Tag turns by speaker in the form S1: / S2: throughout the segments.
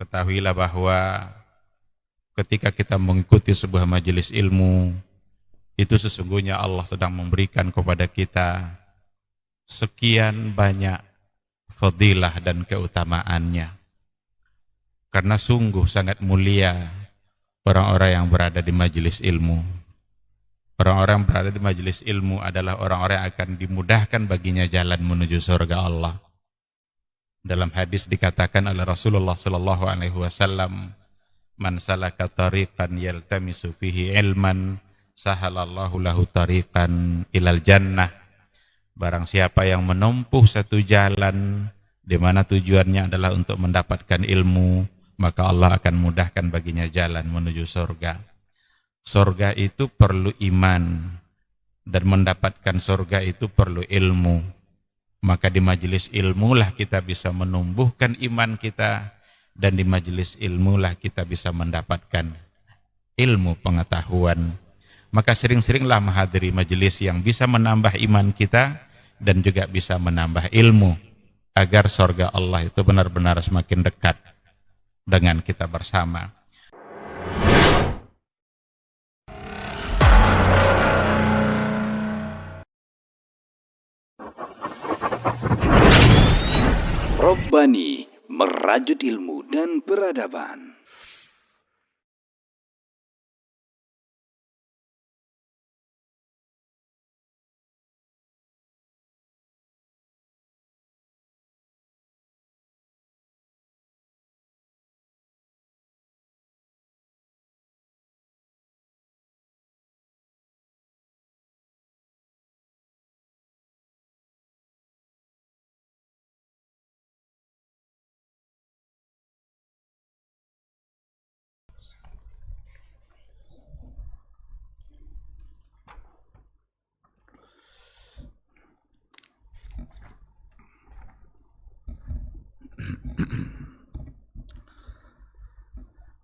S1: Ketahuilah bahwa ketika kita mengikuti sebuah majelis ilmu, itu sesungguhnya Allah sedang memberikan kepada kita sekian banyak fadilah dan keutamaannya. Karena sungguh sangat mulia orang-orang yang berada di majelis ilmu. Orang-orang yang berada di majelis ilmu adalah orang-orang yang akan dimudahkan baginya jalan menuju surga Allah. Dalam hadis dikatakan oleh Rasulullah sallallahu alaihi wasallam, "Man salaka tariqan yaltamisu fihi ilman, sahalallahu lahu tariqan ilal jannah." Barang siapa yang menempuh satu jalan di mana tujuannya adalah untuk mendapatkan ilmu, maka Allah akan mudahkan baginya jalan menuju surga. Surga itu perlu iman, dan mendapatkan surga itu perlu ilmu. Maka di majelis ilmulah kita bisa menumbuhkan iman kita, dan di majelis ilmulah kita bisa mendapatkan ilmu pengetahuan. Maka sering-seringlah menghadiri majelis yang bisa menambah iman kita dan juga bisa menambah ilmu, agar surga Allah itu benar-benar semakin dekat dengan kita bersama.
S2: Robbani, merajut ilmu dan peradaban.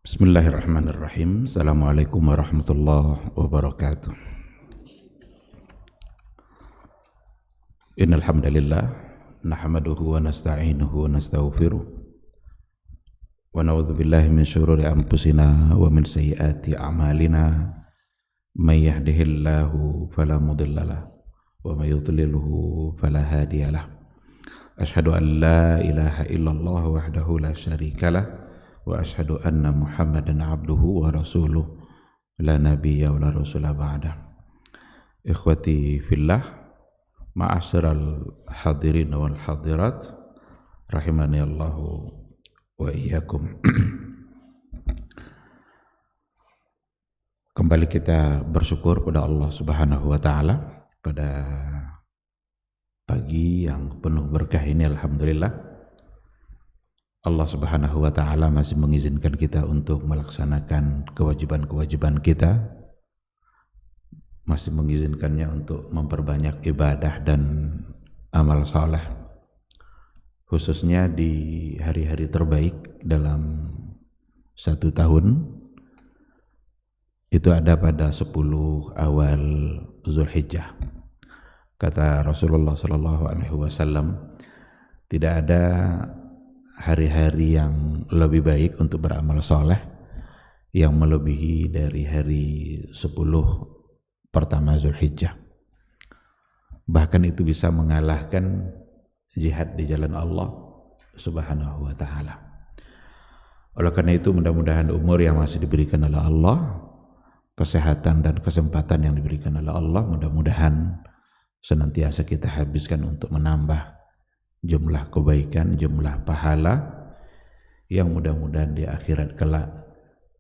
S3: Bismillahirrahmanirrahim. Assalamualaikum warahmatullahi wabarakatuh. Innal hamdalillah nahmaduhu wa nasta'inuhu wa nastaghfiruh wa na'udzu billahi min syururi anfusina wa min sayyiati a'malina. May yahdihillahu fala mudhillalah wa may yudlilhu fala hadiyalah. Asyhadu an la ilaha illallah wahdahu la syarikalah wa asyhadu anna Muhammadan abduhu wa rasuluh la nabiyya wa la rasula ba'dah. Ikhwati fillah, ma'asyiral hadirin wal hadirat, rahimani Allahu wa iyyakum. Kembali kita bersyukur pada Allah Subhanahu wa taala pada pagi yang penuh berkah ini. Alhamdulillah Allah Subhanahu wa ta'ala masih mengizinkan kita untuk melaksanakan kewajiban-kewajiban kita, masih mengizinkannya untuk memperbanyak ibadah dan amal saleh, khususnya di hari-hari terbaik dalam satu tahun. Itu ada pada 10 awal Zulhijjah. Kata Rasulullah sallallahu alaihi wasallam, tidak ada hari-hari yang lebih baik untuk beramal soleh yang melebihi dari hari 10 pertama Zulhijjah. Bahkan itu bisa mengalahkan jihad di jalan Allah Subhanahu wa ta'ala. Oleh karena itu, mudah-mudahan umur yang masih diberikan oleh Allah, kesehatan dan kesempatan yang diberikan oleh Allah, mudah-mudahan senantiasa kita habiskan untuk menambah jumlah kebaikan, jumlah pahala, yang mudah-mudahan di akhirat kelak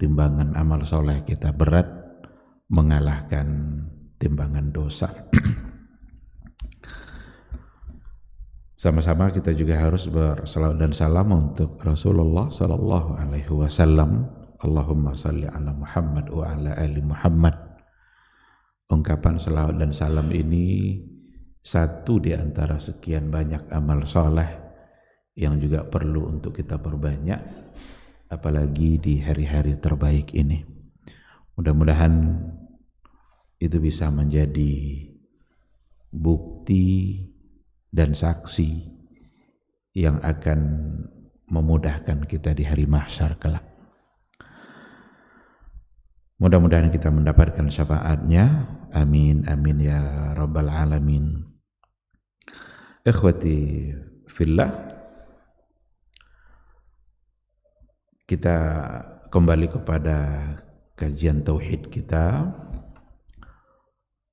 S3: timbangan amal soleh kita berat mengalahkan timbangan dosa. Sama-sama kita juga harus bersalawat dan salam untuk Rasulullah sallallahu alaihi wasallam. Allahumma salli ala Muhammad wa ala ali Muhammad. Ungkapan salawat dan salam ini satu di antara sekian banyak amal soleh yang juga perlu untuk kita perbanyak, apalagi di hari-hari terbaik ini. Mudah-mudahan itu bisa menjadi bukti dan saksi yang akan memudahkan kita di hari mahsyar kelak. Mudah-mudahan kita mendapatkan syafaatnya. Amin, amin ya rabbal alamin. Ikhwati fillah, kita kembali kepada kajian tauhid kita.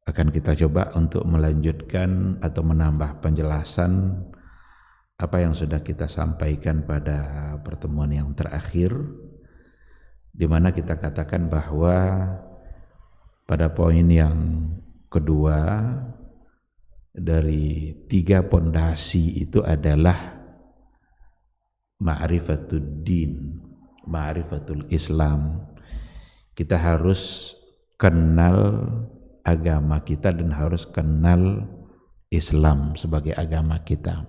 S3: Akan kita coba untuk melanjutkan atau menambah penjelasan apa yang sudah kita sampaikan pada pertemuan yang terakhir, di mana kita katakan bahwa pada poin yang kedua dari 3 pondasi itu adalah ma'rifatud din, ma'rifatul Islam. Kita harus kenal agama kita dan harus kenal Islam sebagai agama kita.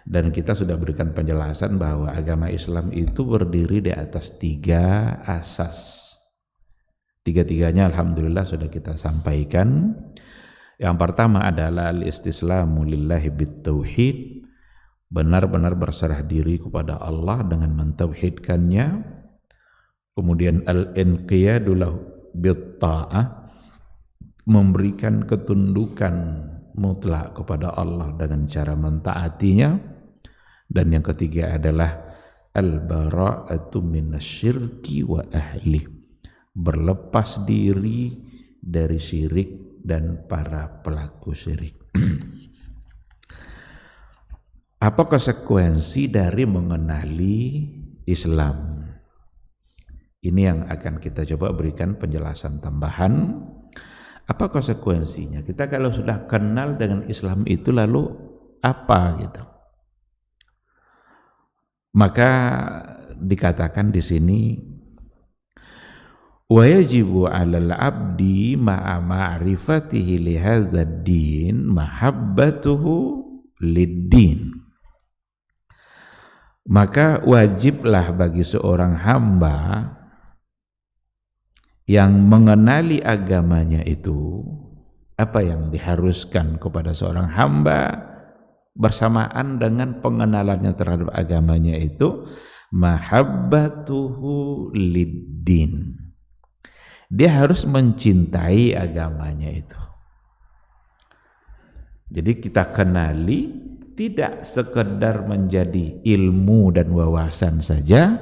S3: Dan kita sudah berikan penjelasan bahwa agama Islam itu berdiri di atas 3 asas. 3-tiganya alhamdulillah sudah kita sampaikan. Yang pertama adalah al-istislamu lillahi bit-tauhid, benar-benar berserah diri kepada Allah dengan mentauhidkannya. Kemudian al-inqiyadu lahu bit-ta'ah, memberikan ketundukan mutlak kepada Allah dengan cara mentaatinya. Dan yang ketiga adalah al-bara'atu minasyirki wa ahli, berlepas diri dari syirik dan para pelaku syirik. Apa konsekuensi dari mengenali Islam? Ini yang akan kita coba berikan penjelasan tambahan. Apa konsekuensinya? Kita kalau sudah kenal dengan Islam itu lalu apa gitu? Maka dikatakan di sini, wa yajibu 'alal 'abdi ma'a ma'rifatihi li hadzal din mahabbatuhu lid-din. Maka wajiblah bagi seorang hamba yang mengenali agamanya itu, apa yang diharuskan kepada seorang hamba bersamaan dengan pengenalannya terhadap agamanya itu, mahabbatuhu lid-din. Dia harus mencintai agamanya itu. Jadi kita kenali tidak sekedar menjadi ilmu dan wawasan saja,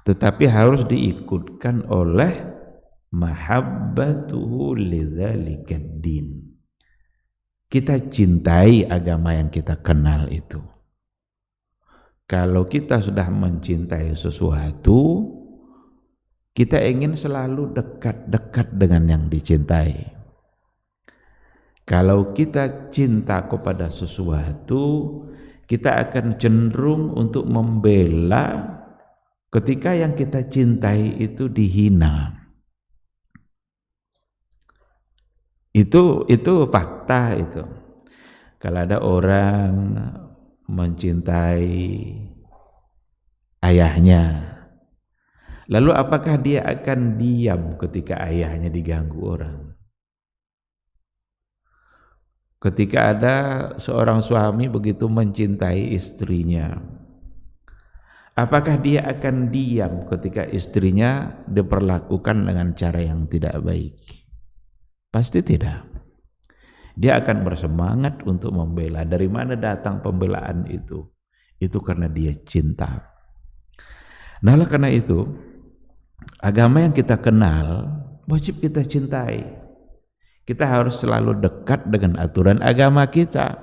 S3: tetapi harus diikutkan oleh mahabbatuhu lidzalikad din. Kita cintai agama yang kita kenal itu. Kalau kita sudah mencintai sesuatu, kita ingin selalu dekat-dekat dengan yang dicintai. Kalau kita cinta kepada sesuatu, kita akan cenderung untuk membela ketika yang kita cintai itu dihina. Itu fakta itu. Kalau ada orang mencintai ayahnya, lalu apakah dia akan diam ketika ayahnya diganggu orang? Ketika ada seorang suami begitu mencintai istrinya, apakah dia akan diam ketika istrinya diperlakukan dengan cara yang tidak baik? Pasti tidak. Dia akan bersemangat untuk membela. Dari mana datang pembelaan itu? Itu karena dia cinta. Nah, karena itu agama yang kita kenal wajib kita cintai. Kita harus selalu dekat dengan aturan agama kita.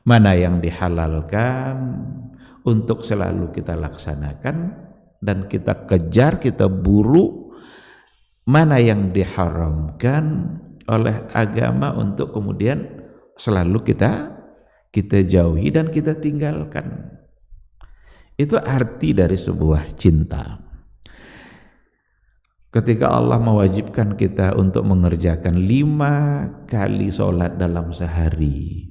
S3: Mana yang dihalalkan untuk selalu kita laksanakan dan kita kejar, kita buru. Mana yang diharamkan oleh agama untuk kemudian selalu kita jauhi dan kita tinggalkan. Itu arti dari sebuah cinta. Ketika Allah mewajibkan kita untuk mengerjakan 5 kali sholat dalam sehari,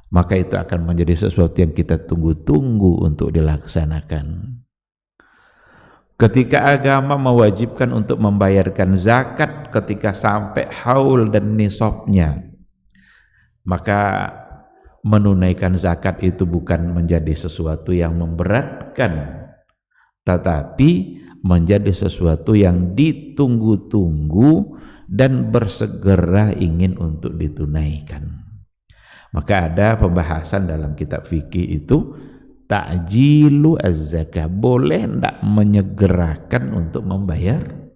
S3: maka itu akan menjadi sesuatu yang kita tunggu-tunggu untuk dilaksanakan. Ketika agama mewajibkan untuk membayarkan zakat ketika sampai haul dan nisabnya, maka menunaikan zakat itu bukan menjadi sesuatu yang memberatkan, tetapi menjadi sesuatu yang ditunggu-tunggu dan bersegera ingin untuk ditunaikan. Maka ada pembahasan dalam kitab fikih itu, ta'jilu az-zakah, boleh tidak menyegerakan untuk membayar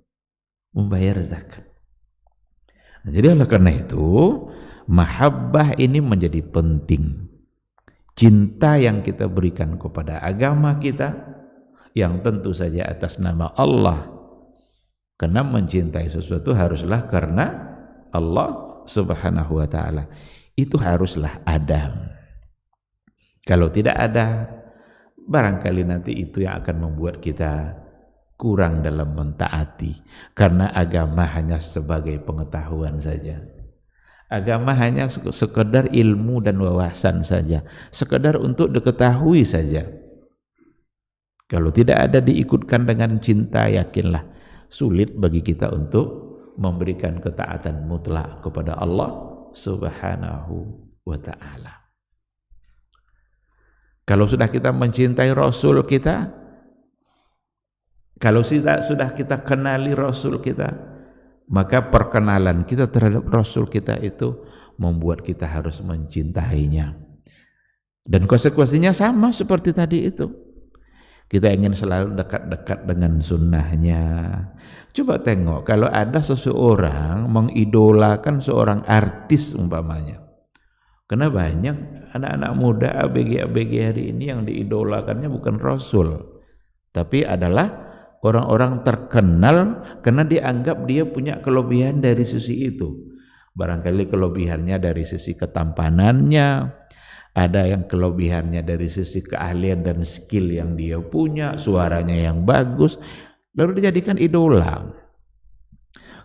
S3: zakat. Nah, jadi oleh karena itu mahabbah ini menjadi penting. Cinta yang kita berikan kepada agama kita, yang tentu saja atas nama Allah, karena mencintai sesuatu haruslah karena Allah Subhanahu wa ta'ala, itu haruslah ada. Kalau tidak ada, barangkali nanti itu yang akan membuat kita kurang dalam mentaati, karena agama hanya sebagai pengetahuan saja. Agama hanya sekedar ilmu dan wawasan saja, sekedar untuk diketahui saja. Kalau tidak ada diikutkan dengan cinta, yakinlah sulit bagi kita untuk memberikan ketaatan mutlak kepada Allah Subhanahu wa ta'ala. Kalau sudah kita mencintai Rasul kita, kalau sudah kita kenali Rasul kita, maka perkenalan kita terhadap Rasul kita itu membuat kita harus mencintainya. Dan konsekuensinya sama seperti tadi itu. Kita ingin selalu dekat-dekat dengan sunnahnya. Coba tengok, kalau ada seseorang mengidolakan seorang artis umpamanya. Karena banyak anak-anak muda ABG hari ini yang diidolakannya bukan Rasul, tapi adalah orang-orang terkenal karena dianggap dia punya kelebihan dari sisi itu. Barangkali kelebihannya dari sisi ketampanannya, ada yang kelebihannya dari sisi keahlian dan skill yang dia punya, suaranya yang bagus, lalu dijadikan idola.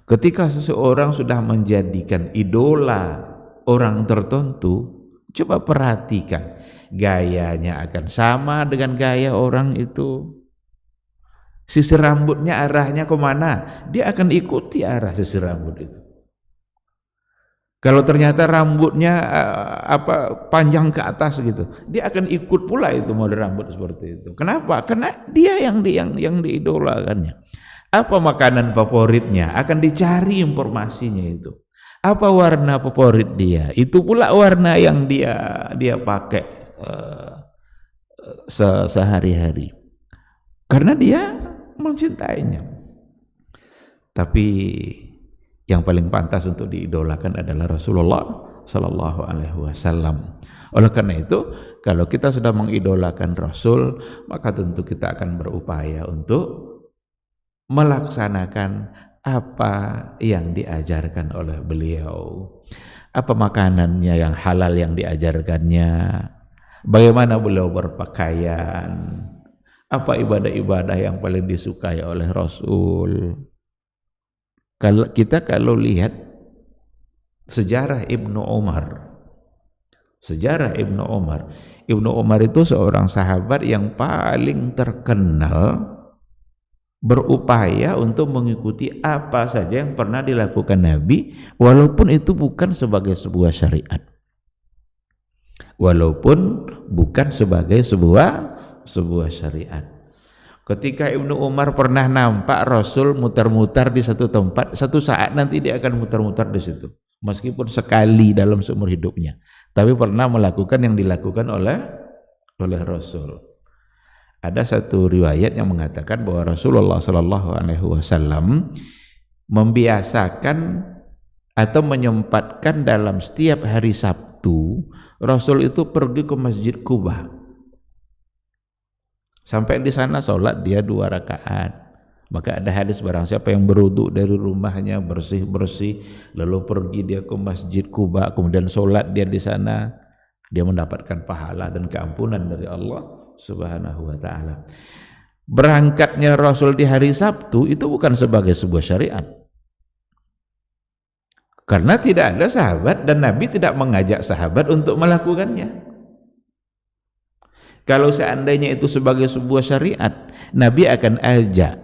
S3: Ketika seseorang sudah menjadikan idola orang tertentu, coba perhatikan, gayanya akan sama dengan gaya orang itu. Sisi rambutnya arahnya kemana, dia akan ikuti arah sisi rambut itu. Kalau ternyata rambutnya panjang ke atas gitu, dia akan ikut pula itu model rambut seperti itu. Kenapa? Karena dia yang diidolakannya. Apa makanan favoritnya, akan dicari informasinya itu. Apa warna favorit dia, itu pula warna yang dia pakai sehari-hari. Karena dia mencintainya. Tapi yang paling pantas untuk diidolakan adalah Rasulullah Sallallahu Alaihi Wasallam. Oleh karena itu, kalau kita sudah mengidolakan Rasul, maka tentu kita akan berupaya untuk melaksanakan apa yang diajarkan oleh beliau. Apa makanannya yang halal yang diajarkannya, bagaimana beliau berpakaian, apa ibadah-ibadah yang paling disukai oleh Rasul. Kalau lihat sejarah Ibnu Umar, Ibnu Umar itu seorang sahabat yang paling terkenal berupaya untuk mengikuti apa saja yang pernah dilakukan Nabi, walaupun itu bukan sebagai sebuah syariat, walaupun bukan sebagai sebuah syariat. Ketika Ibnu Umar pernah nampak Rasul muter-muter di satu tempat, satu saat nanti dia akan muter-muter di situ, meskipun sekali dalam seumur hidupnya, tapi pernah melakukan yang dilakukan oleh Rasul. Ada satu riwayat yang mengatakan bahwa Rasulullah Sallallahu Alaihi Wasallam membiasakan atau menyempatkan dalam setiap hari Sabtu Rasul itu pergi ke Masjid Quba. Sampai di sana sholat dia 2 rakaat. Maka ada hadis, barang siapa yang berwudu dari rumahnya bersih-bersih lalu pergi dia ke Masjid Quba, kemudian sholat dia di sana, dia mendapatkan pahala dan keampunan dari Allah Subhanahu wa ta'ala. Berangkatnya Rasul di hari Sabtu itu bukan sebagai sebuah syariat, karena tidak ada sahabat dan Nabi tidak mengajak sahabat untuk melakukannya. Kalau seandainya itu sebagai sebuah syariat, Nabi akan ajak,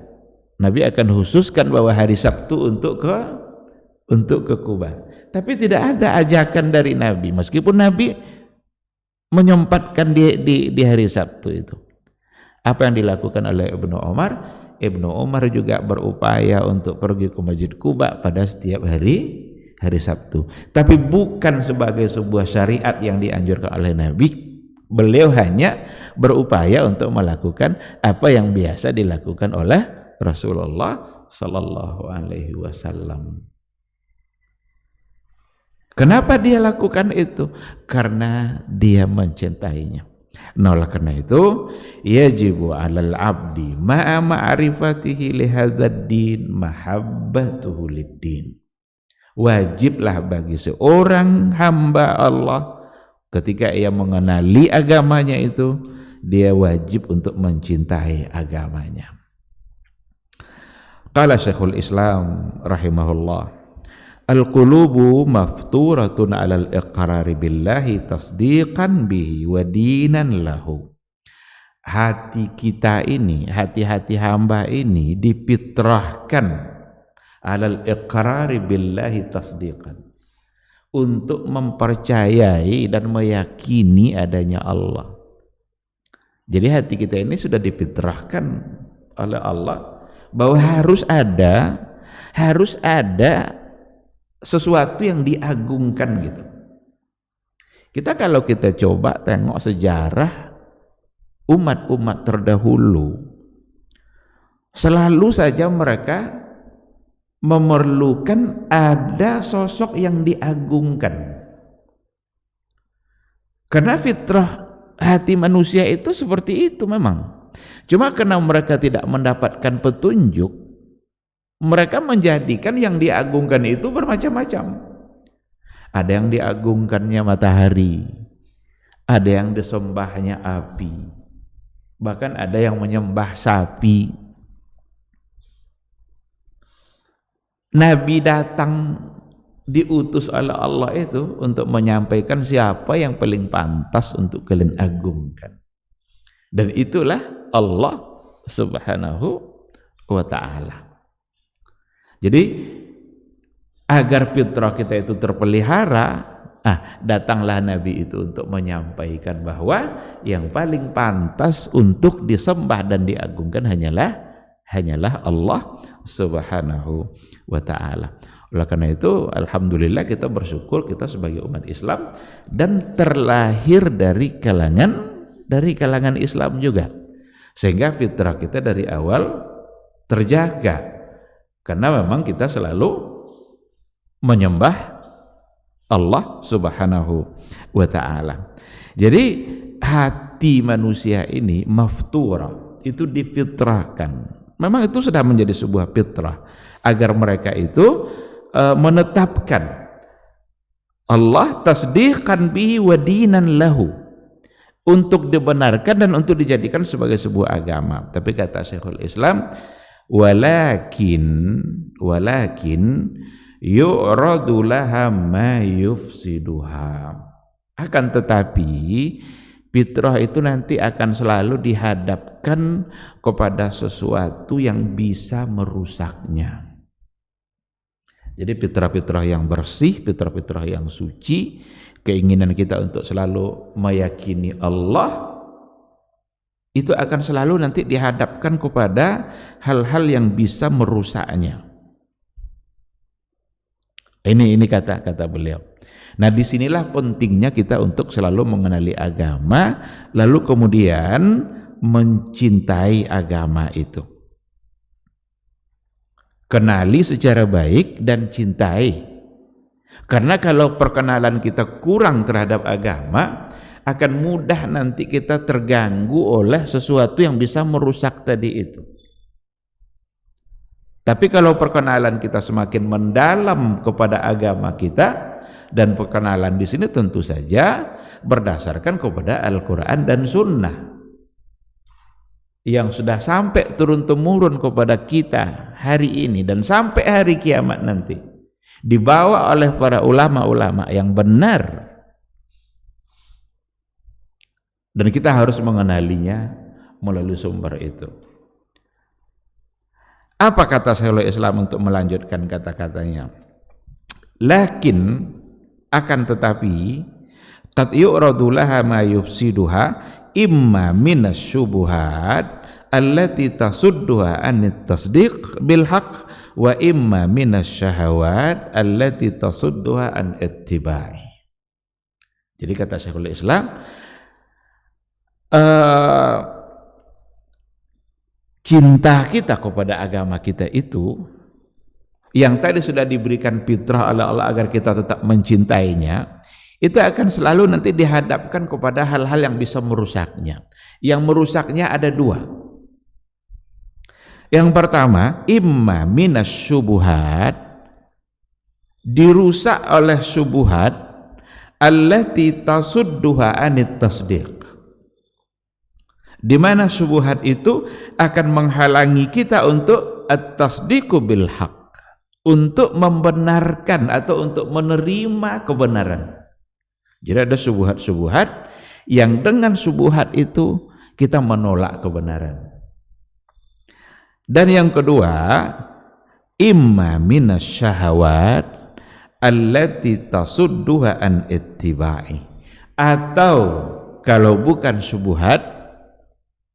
S3: Nabi akan khususkan bahwa hari Sabtu untuk ke Kuba. Tapi tidak ada ajakan dari Nabi, meskipun Nabi menyempatkan di hari Sabtu itu. Apa yang dilakukan oleh Ibnu Umar? Ibnu Umar juga berupaya untuk pergi ke Masjid Quba pada setiap hari Sabtu. Tapi bukan sebagai sebuah syariat yang dianjurkan oleh Nabi. Beliau hanya berupaya untuk melakukan apa yang biasa dilakukan oleh Rasulullah sallallahu alaihi wasallam. Kenapa dia lakukan itu? Karena dia mencintainya. Nah, oleh karena itu, yajibu 'alal 'abdi ma'a ma'rifatihi li hadzal din mahabbatuhu lid-din. Wajiblah bagi seorang hamba Allah ketika ia mengenali agamanya itu, dia wajib untuk mencintai agamanya. Qala Syekhul Islam rahimahullah, al-qulubu mafturatun 'alal iqrari billahi tasdiqan bihi wa dinan lahu. Hati kita ini, hati-hati hamba ini difitrahkan 'alal iqrari billahi tasdiqan, untuk mempercayai dan meyakini adanya Allah. Jadi hati kita ini sudah difitrahkan oleh Allah bahwa harus ada sesuatu yang diagungkan gitu. Kalau kita coba tengok sejarah umat-umat terdahulu, selalu saja mereka memerlukan ada sosok yang diagungkan. Karena fitrah hati manusia itu seperti itu memang. Cuma karena mereka tidak mendapatkan petunjuk, mereka menjadikan yang diagungkan itu bermacam-macam. Ada yang diagungkannya matahari, ada yang disembahnya api, bahkan ada yang menyembah sapi. Nabi datang diutus oleh Allah itu untuk menyampaikan siapa yang paling pantas untuk kalian agungkan. Dan itulah Allah Subhanahu wa ta'ala. Jadi agar fitrah kita itu terpelihara, datanglah Nabi itu untuk menyampaikan bahwa yang paling pantas untuk disembah dan diagungkan hanyalah Allah Subhanahu wa ta'ala. Oleh karena itu, alhamdulillah kita bersyukur kita sebagai umat Islam dan terlahir dari kalangan Islam juga, sehingga fitrah kita dari awal terjaga. Karena memang kita selalu menyembah Allah Subhanahu wa ta'ala. Jadi hati manusia ini maftura, itu difitrahkan. Memang itu sudah menjadi sebuah fitrah agar mereka itu menetapkan Allah tasdiqan bihi wa dinan lahu, untuk dibenarkan dan untuk dijadikan sebagai sebuah agama. Tapi kata Syekhul Islam, walakin yu'radu laha ma yufsiduha. Akan tetapi fitrah itu nanti akan selalu dihadapkan kepada sesuatu yang bisa merusaknya. Jadi fitrah-fitrah yang bersih, fitrah-fitrah yang suci, keinginan kita untuk selalu meyakini Allah, itu akan selalu nanti dihadapkan kepada hal-hal yang bisa merusaknya. Ini kata beliau. Nah, disinilah pentingnya kita untuk selalu mengenali agama, lalu kemudian mencintai agama itu. Kenali secara baik dan cintai. Karena kalau perkenalan kita kurang terhadap agama, akan mudah nanti kita terganggu oleh sesuatu yang bisa merusak tadi itu. Tapi kalau perkenalan kita semakin mendalam kepada agama kita, dan perkenalan di sini tentu saja berdasarkan kepada Al-Quran dan Sunnah yang sudah sampai turun-temurun kepada kita hari ini dan sampai hari kiamat nanti, dibawa oleh para ulama-ulama yang benar, dan kita harus mengenalinya melalui sumber itu. Apa kata Syekhul Islam untuk melanjutkan kata-katanya? Lakin, akan tetapi, qad yu'radu laha ma yufsiduha imma minas syubuhat allati tasudduha anit tasdiq bil haqq wa imma minas syahawat allati tasudduha an ittiba'i. Jadi kata Syekhul Islam, cinta kita kepada agama kita itu yang tadi sudah diberikan fitrah oleh Allah agar kita tetap mencintainya, itu akan selalu nanti dihadapkan kepada hal-hal yang bisa merusaknya. Yang merusaknya ada dua. Yang pertama, imma minas syubuhat, dirusak oleh syubuhat allati tasudduha anit tasdiq, di mana syubuhat itu akan menghalangi kita untuk at-tasdiqu bil haqq, untuk membenarkan atau untuk menerima kebenaran. Jadi ada syubhat-syubhat yang dengan syubhat itu kita menolak kebenaran. Dan yang kedua, imma minas syahawat allati tasudduha an ittiba'i, atau kalau bukan syubhat,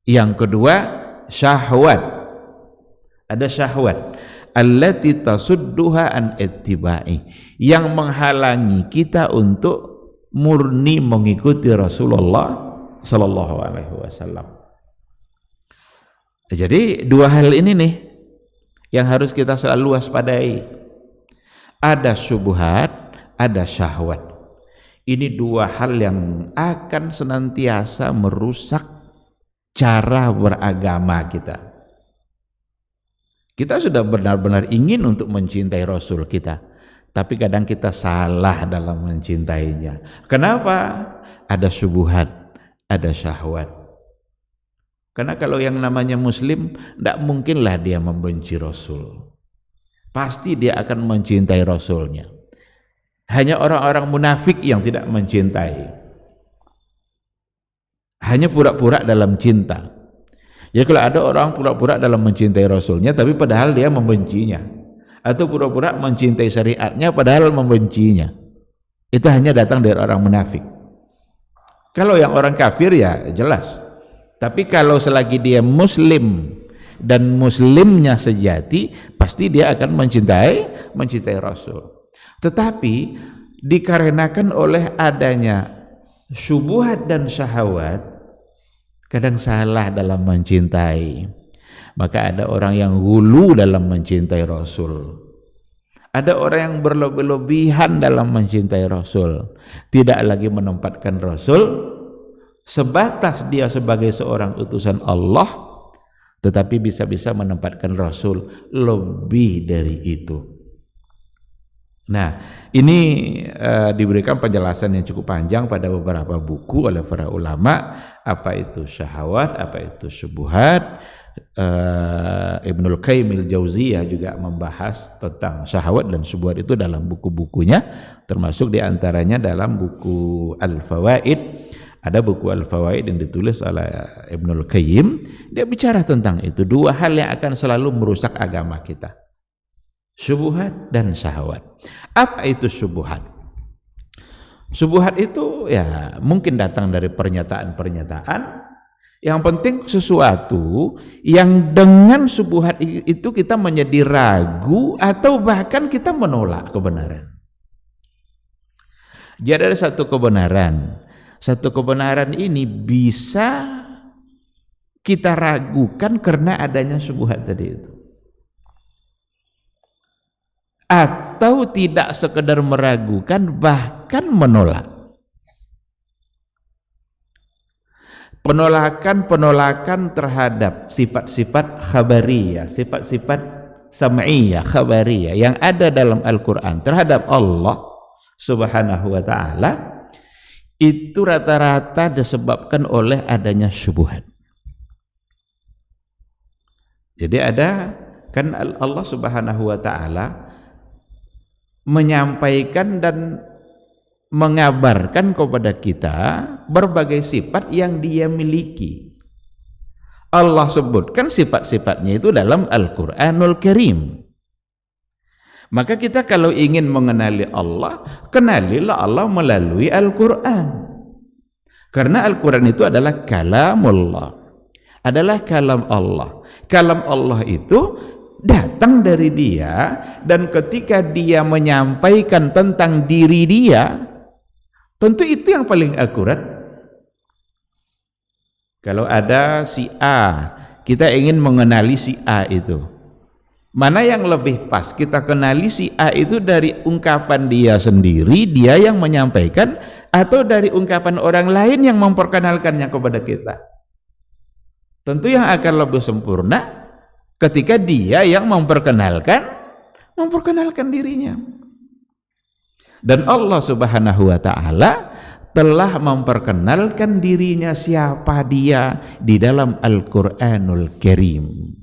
S3: yang kedua syahwat. Ada syahwat allati tasudduha an ittiba'i, yang menghalangi kita untuk murni mengikuti Rasulullah sallallahu alaihi wasallam. Jadi dua hal ini nih yang harus kita selalu waspadai. Ada syubhat, ada syahwat. Ini dua hal yang akan senantiasa merusak cara beragama kita. Kita sudah benar-benar ingin untuk mencintai Rasul kita, tapi kadang kita salah dalam mencintainya. Kenapa? Ada syubhat, ada syahwat. Karena kalau yang namanya muslim, tidak mungkinlah dia membenci Rasul. Pasti dia akan mencintai Rasulnya. Hanya orang-orang munafik yang tidak mencintai. Hanya pura-pura dalam cinta. Jadi kalau ada orang pura-pura dalam mencintai Rasulnya, tapi padahal dia membencinya. Atau pura-pura mencintai syariatnya, padahal membencinya. Itu hanya datang dari orang munafik. Kalau yang orang kafir ya jelas. Tapi kalau selagi dia muslim dan muslimnya sejati, pasti dia akan mencintai Rasul. Tetapi dikarenakan oleh adanya syubhat dan syahwat, kadang salah dalam mencintai. Maka ada orang yang hulu dalam mencintai Rasul. Ada orang yang berlebih-lebihan dalam mencintai Rasul. Tidak lagi menempatkan Rasul sebatas dia sebagai seorang utusan Allah, tetapi bisa-bisa menempatkan Rasul lebih dari itu. Nah, ini diberikan penjelasan yang cukup panjang pada beberapa buku oleh para ulama, apa itu syahwat, apa itu syubhat. Ibnul Qayyim al-Jauziyah juga membahas tentang syahwat dan syubhat itu dalam buku-bukunya, termasuk diantaranya dalam buku Al-Fawaid. Ada buku Al-Fawaid yang ditulis oleh Ibnul Qayyim, dia bicara tentang itu, dua hal yang akan selalu merusak agama kita, syubhat dan syahwat. Apa itu syubhat? Syubhat itu ya mungkin datang dari pernyataan-pernyataan, yang penting sesuatu yang dengan syubhat itu kita menjadi ragu atau bahkan kita menolak kebenaran. Jadi ada satu kebenaran ini bisa kita ragukan karena adanya syubhat tadi itu. Atau tidak sekedar meragukan, bahkan menolak. Penolakan terhadap sifat-sifat khabariyah, sifat-sifat sam'iyah, khabariyah yang ada dalam Al-Quran terhadap Allah Subhanahu wa ta'ala, itu rata-rata disebabkan oleh adanya syubhat. Jadi ada kan Allah Subhanahu wa ta'ala menyampaikan dan mengabarkan kepada kita berbagai sifat yang dia miliki. Allah sebutkan sifat-sifatnya itu dalam Al-Quranul Karim. Maka kita kalau ingin mengenali Allah, kenalilah Allah melalui Al-Quran. Karena Al-Quran itu adalah kalamullah, adalah kalam Allah. Kalam Allah itu datang dari dia, dan ketika dia menyampaikan tentang diri dia, tentu itu yang paling akurat. Kalau ada si A, kita ingin mengenali si A itu, mana yang lebih pas kita kenali si A itu dari ungkapan dia sendiri, dia yang menyampaikan, atau dari ungkapan orang lain yang memperkenalkannya kepada kita? Tentu yang akan lebih sempurna ketika dia yang memperkenalkan dirinya. Dan Allah Subhanahu wa ta'ala telah memperkenalkan dirinya siapa dia di dalam Al-Qur'anul Karim.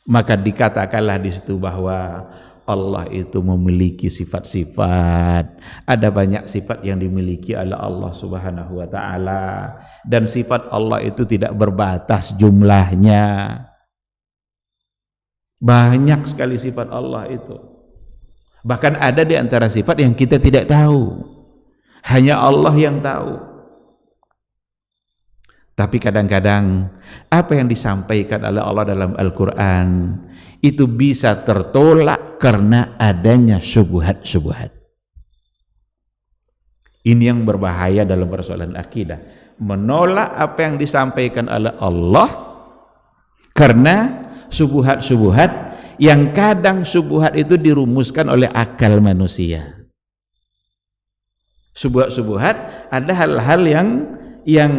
S3: Maka dikatakanlah di situ bahwa Allah itu memiliki sifat-sifat. Ada banyak sifat yang dimiliki oleh Allah Subhanahu wa ta'ala, dan sifat Allah itu tidak berbatas jumlahnya. Banyak sekali sifat Allah itu. Bahkan ada di antara sifat yang kita tidak tahu, hanya Allah yang tahu. Tapi kadang-kadang apa yang disampaikan oleh Allah dalam Al-Quran itu bisa tertolak karena adanya syubhat-syubhat. Ini yang berbahaya dalam persoalan akidah, menolak apa yang disampaikan oleh Allah karena syubhat-syubhat yang kadang syubhat itu dirumuskan oleh akal manusia. Syubhat-syubhat ada hal-hal yang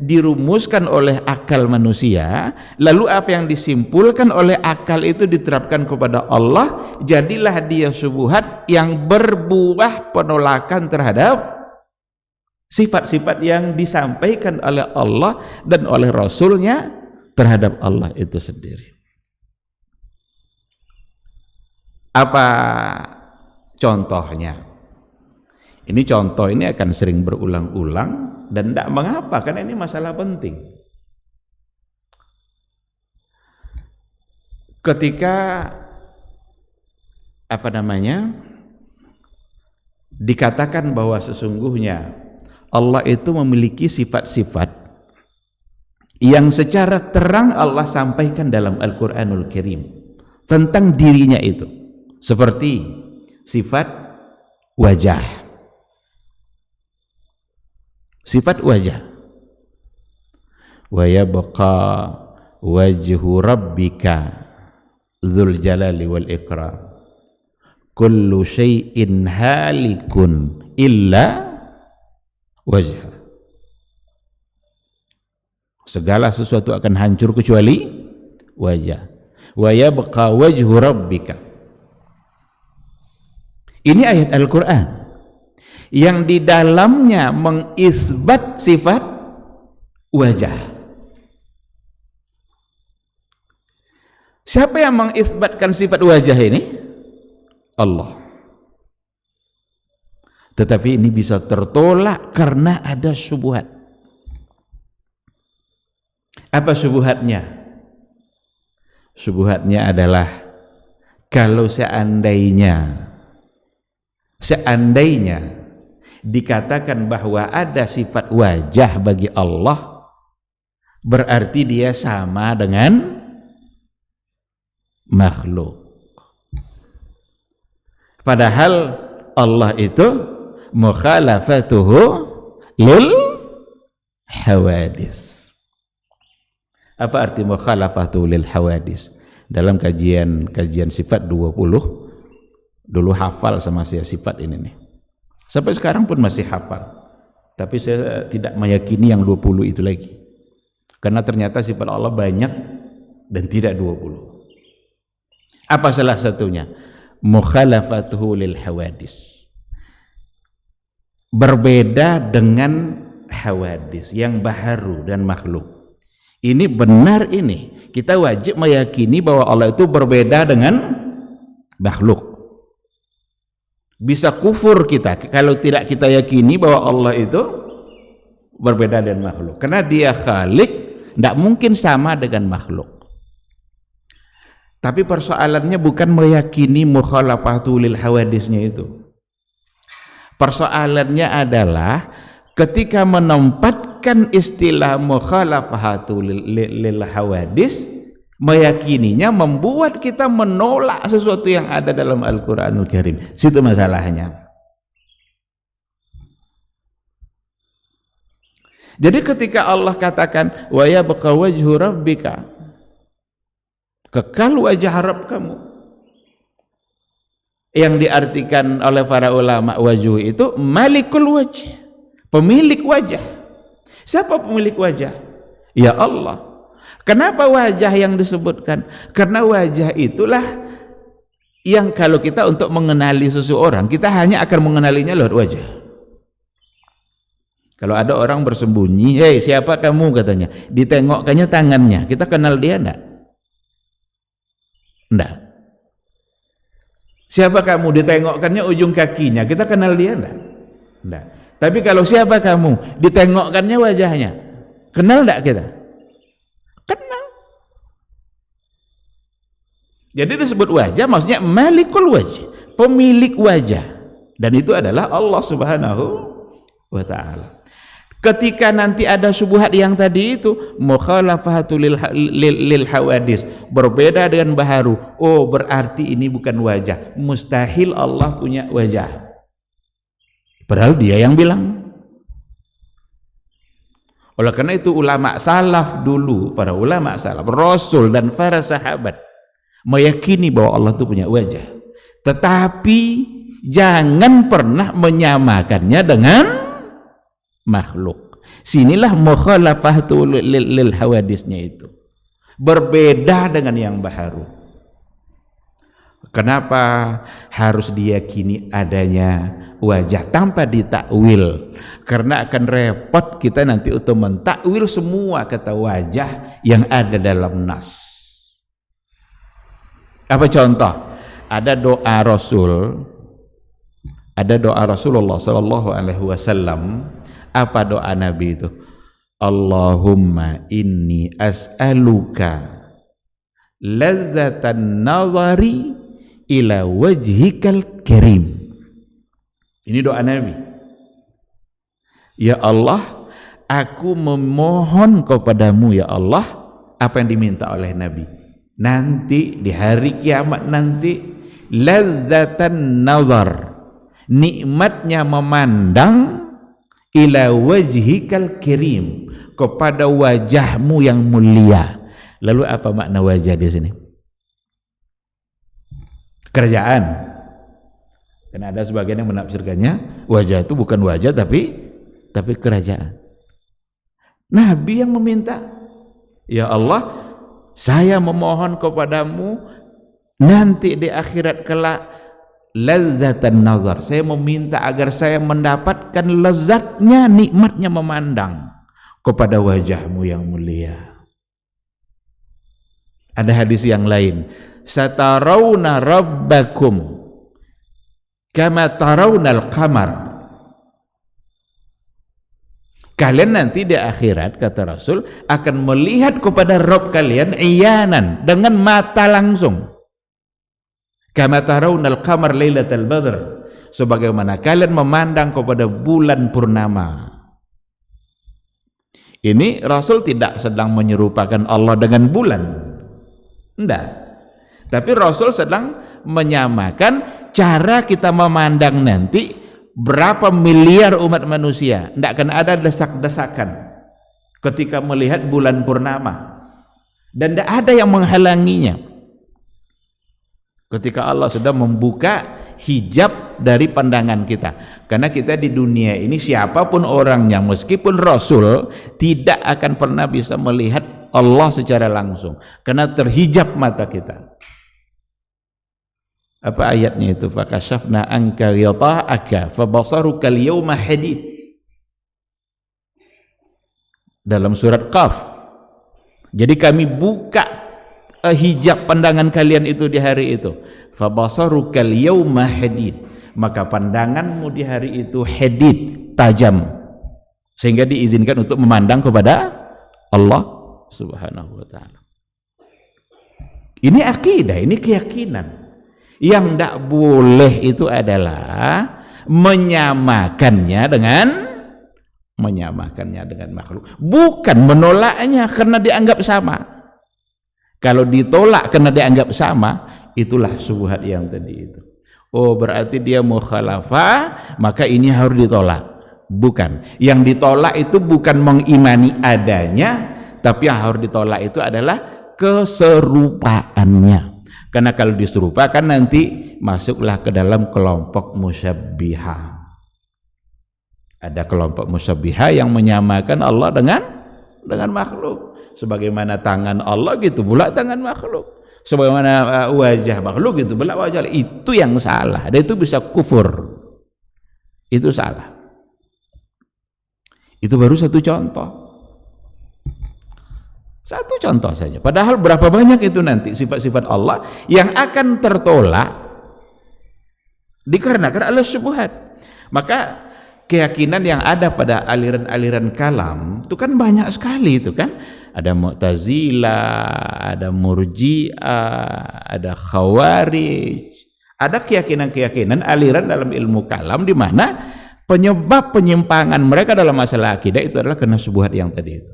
S3: dirumuskan oleh akal manusia, lalu apa yang disimpulkan oleh akal itu diterapkan kepada Allah, jadilah dia syubhat yang berbuah penolakan terhadap sifat-sifat yang disampaikan oleh Allah dan oleh Rasulnya terhadap Allah itu sendiri. Apa contohnya? Ini contoh ini akan sering berulang-ulang dan tidak mengapa, karena ini masalah penting. Ketika dikatakan bahwa sesungguhnya Allah itu memiliki sifat-sifat yang secara terang Allah sampaikan dalam Al-Quranul Karim tentang dirinya itu, seperti sifat wajah. Sifat wajah, wa yabqa wajhu rabbika dzul jalali wal ikram kullu syai'in halikun illa wajha. Segala sesuatu akan hancur kecuali wajah. Wa yabqa wajhu rabbika. Ini ayat Al-Quran yang di dalamnya mengisbat sifat wajah. Siapa yang mengisbatkan sifat wajah ini? Allah. Tetapi ini bisa tertolak karena ada syubhat. Apa syubhatnya? Syubhatnya adalah kalau seandainya dikatakan bahwa ada sifat wajah bagi Allah, berarti dia sama dengan makhluk. Padahal Allah itu mukhalafatuhu lil hawadis. Apa arti mukhalafatuhu lil hawadis? Dalam kajian sifat 20 dulu hafal sama saya sifat ini nih. Sampai sekarang pun masih hafal, tapi saya tidak meyakini yang 20 itu lagi, karena ternyata sifat Allah banyak dan tidak 20. Apa salah satunya? Mukhalafatuhu lil hawadis, berbeda dengan hawadis yang baharu dan makhluk. Ini benar, ini kita wajib meyakini bahwa Allah itu berbeda dengan makhluk. Bisa kufur kita kalau tidak kita yakini bahwa Allah itu berbeda dengan makhluk, karena dia khalik, tidak mungkin sama dengan makhluk. Tapi persoalannya bukan meyakini mukhalafatu lil hawadisnya itu. Persoalannya adalah ketika menempatkan istilah mukhalafatu lil hawadis, meyakininya membuat kita menolak sesuatu yang ada dalam Al-Qur'anul Karim. Situ masalahnya. Jadi ketika Allah katakan wa yabqa wajhu rabbika, kekal wajah Rabb kamu, yang diartikan oleh para ulama wajhu itu malikul wajh, pemilik wajah. Siapa pemilik wajah? Ya Allah. Kenapa wajah yang disebutkan? Karena wajah itulah yang kalau kita untuk mengenali seseorang, kita hanya akan mengenalinya lewat wajah. Kalau ada orang bersembunyi, "Hei, siapa kamu?" katanya, ditengokkannya tangannya, kita kenal dia enggak? Enggak. Siapa kamu? Ditengokkannya ujung kakinya, kita kenal dia enggak? Enggak. Tapi kalau siapa kamu? Ditengokkannya wajahnya, kenal enggak kita? Kenal. Jadi disebut wajah maksudnya malikul wajh, pemilik wajah, dan itu adalah Allah Subhanahu wa ta'ala. Ketika nanti ada syubhat yang tadi itu mukhalafatu lil hawadis, berbeda dengan baharu, oh berarti ini bukan wajah, mustahil Allah punya wajah, padahal dia yang bilang. Oleh karena itu ulama salaf dulu, para ulama salaf, Rasul dan para sahabat meyakini bahwa Allah itu punya wajah, tetapi jangan pernah menyamakannya dengan makhluk. Sinilah mukhalafatu lil hawadisnya itu, berbeda dengan yang baharu. Kenapa harus diyakini adanya wajah tanpa ditakwil? Karena akan repot kita nanti untuk mentakwil semua kata wajah yang ada dalam nas. Apa contoh? Ada doa Rasulullah sallallahu alaihi wasallam. Apa doa Nabi itu? Allahumma inni as'aluka ladzatan nazari ila wajhikal karim. Ini doa Nabi. Ya Allah, aku memohon kepadamu ya Allah, apa yang diminta oleh Nabi nanti di hari kiamat nanti, ladzatan nazar, nikmatnya memandang, ila wajhikal karim, kepada wajahmu yang mulia. Lalu apa makna wajah di sini? Kerajaan. Karena ada sebagian yang menafsirkannya wajah itu bukan wajah tapi kerajaan. Nabi yang meminta, ya Allah, saya memohon kepadamu nanti di akhirat kelak ladzatan nazar, saya meminta agar saya mendapatkan lezatnya, nikmatnya memandang kepada wajahmu yang mulia. Ada hadis yang lain, satarawna rabbakum kama tarawnal qamar, kalian nanti di akhirat kata Rasul akan melihat kepada Rabb kalian iyanan, dengan mata langsung. Kama tarawnal qamar lailatal badr, sebagaimana kalian memandang kepada bulan purnama. Ini Rasul tidak sedang menyerupakan Allah dengan bulan, enggak, tapi Rasul sedang menyamakan cara kita memandang nanti berapa miliar umat manusia. Enggak akan ada desak-desakan ketika melihat bulan purnama, dan tidak ada yang menghalanginya ketika Allah sudah membuka hijab dari pandangan kita. Karena kita di dunia ini siapapun orangnya, meskipun Rasul, tidak akan pernah bisa melihat Allah secara langsung karena terhijab mata kita. Apa ayatnya itu? Fakashafna anka ghita'aka fabasaruka al-yawma hadid, dalam surat Qaf. Jadi kami buka hijab pandangan kalian itu di hari itu. Fabasarukal yawma hadid, maka pandanganmu di hari itu hadid, tajam, sehingga diizinkan untuk memandang kepada Allah Subhanahu wa ta'ala. Ini akidah, ini keyakinan. Yang tidak boleh itu adalah menyamakannya dengan menyamakannya dengan makhluk, bukan menolaknya karena dianggap sama. Kalau ditolak karena dianggap sama, itulah syubhat yang tadi itu. Oh, berarti dia mukhalafah, maka ini harus ditolak. Bukan. Yang ditolak itu bukan mengimani adanya, tapi yang harus ditolak itu adalah keserupaannya. Karena kalau diserupakan nanti masuklah ke dalam kelompok musyabbihah. Ada kelompok musyabbihah yang menyamakan Allah dengan makhluk. Sebagaimana tangan Allah gitu pula tangan makhluk. Sebagaimana wajah makhluk gitu pula wajah. Itu yang salah. Dan itu bisa kufur. Itu salah. Itu baru satu contoh. Satu contoh saja. Padahal berapa banyak itu nanti sifat-sifat Allah yang akan tertolak dikarenakan Allah syubhat. Maka keyakinan yang ada pada aliran-aliran kalam itu kan banyak sekali itu kan. Ada Mu'tazilah, ada Murji'ah, ada Khawarij. Ada keyakinan-keyakinan aliran dalam ilmu kalam di mana penyebab penyimpangan mereka dalam masalah akidah itu adalah karena syubhat yang tadi itu.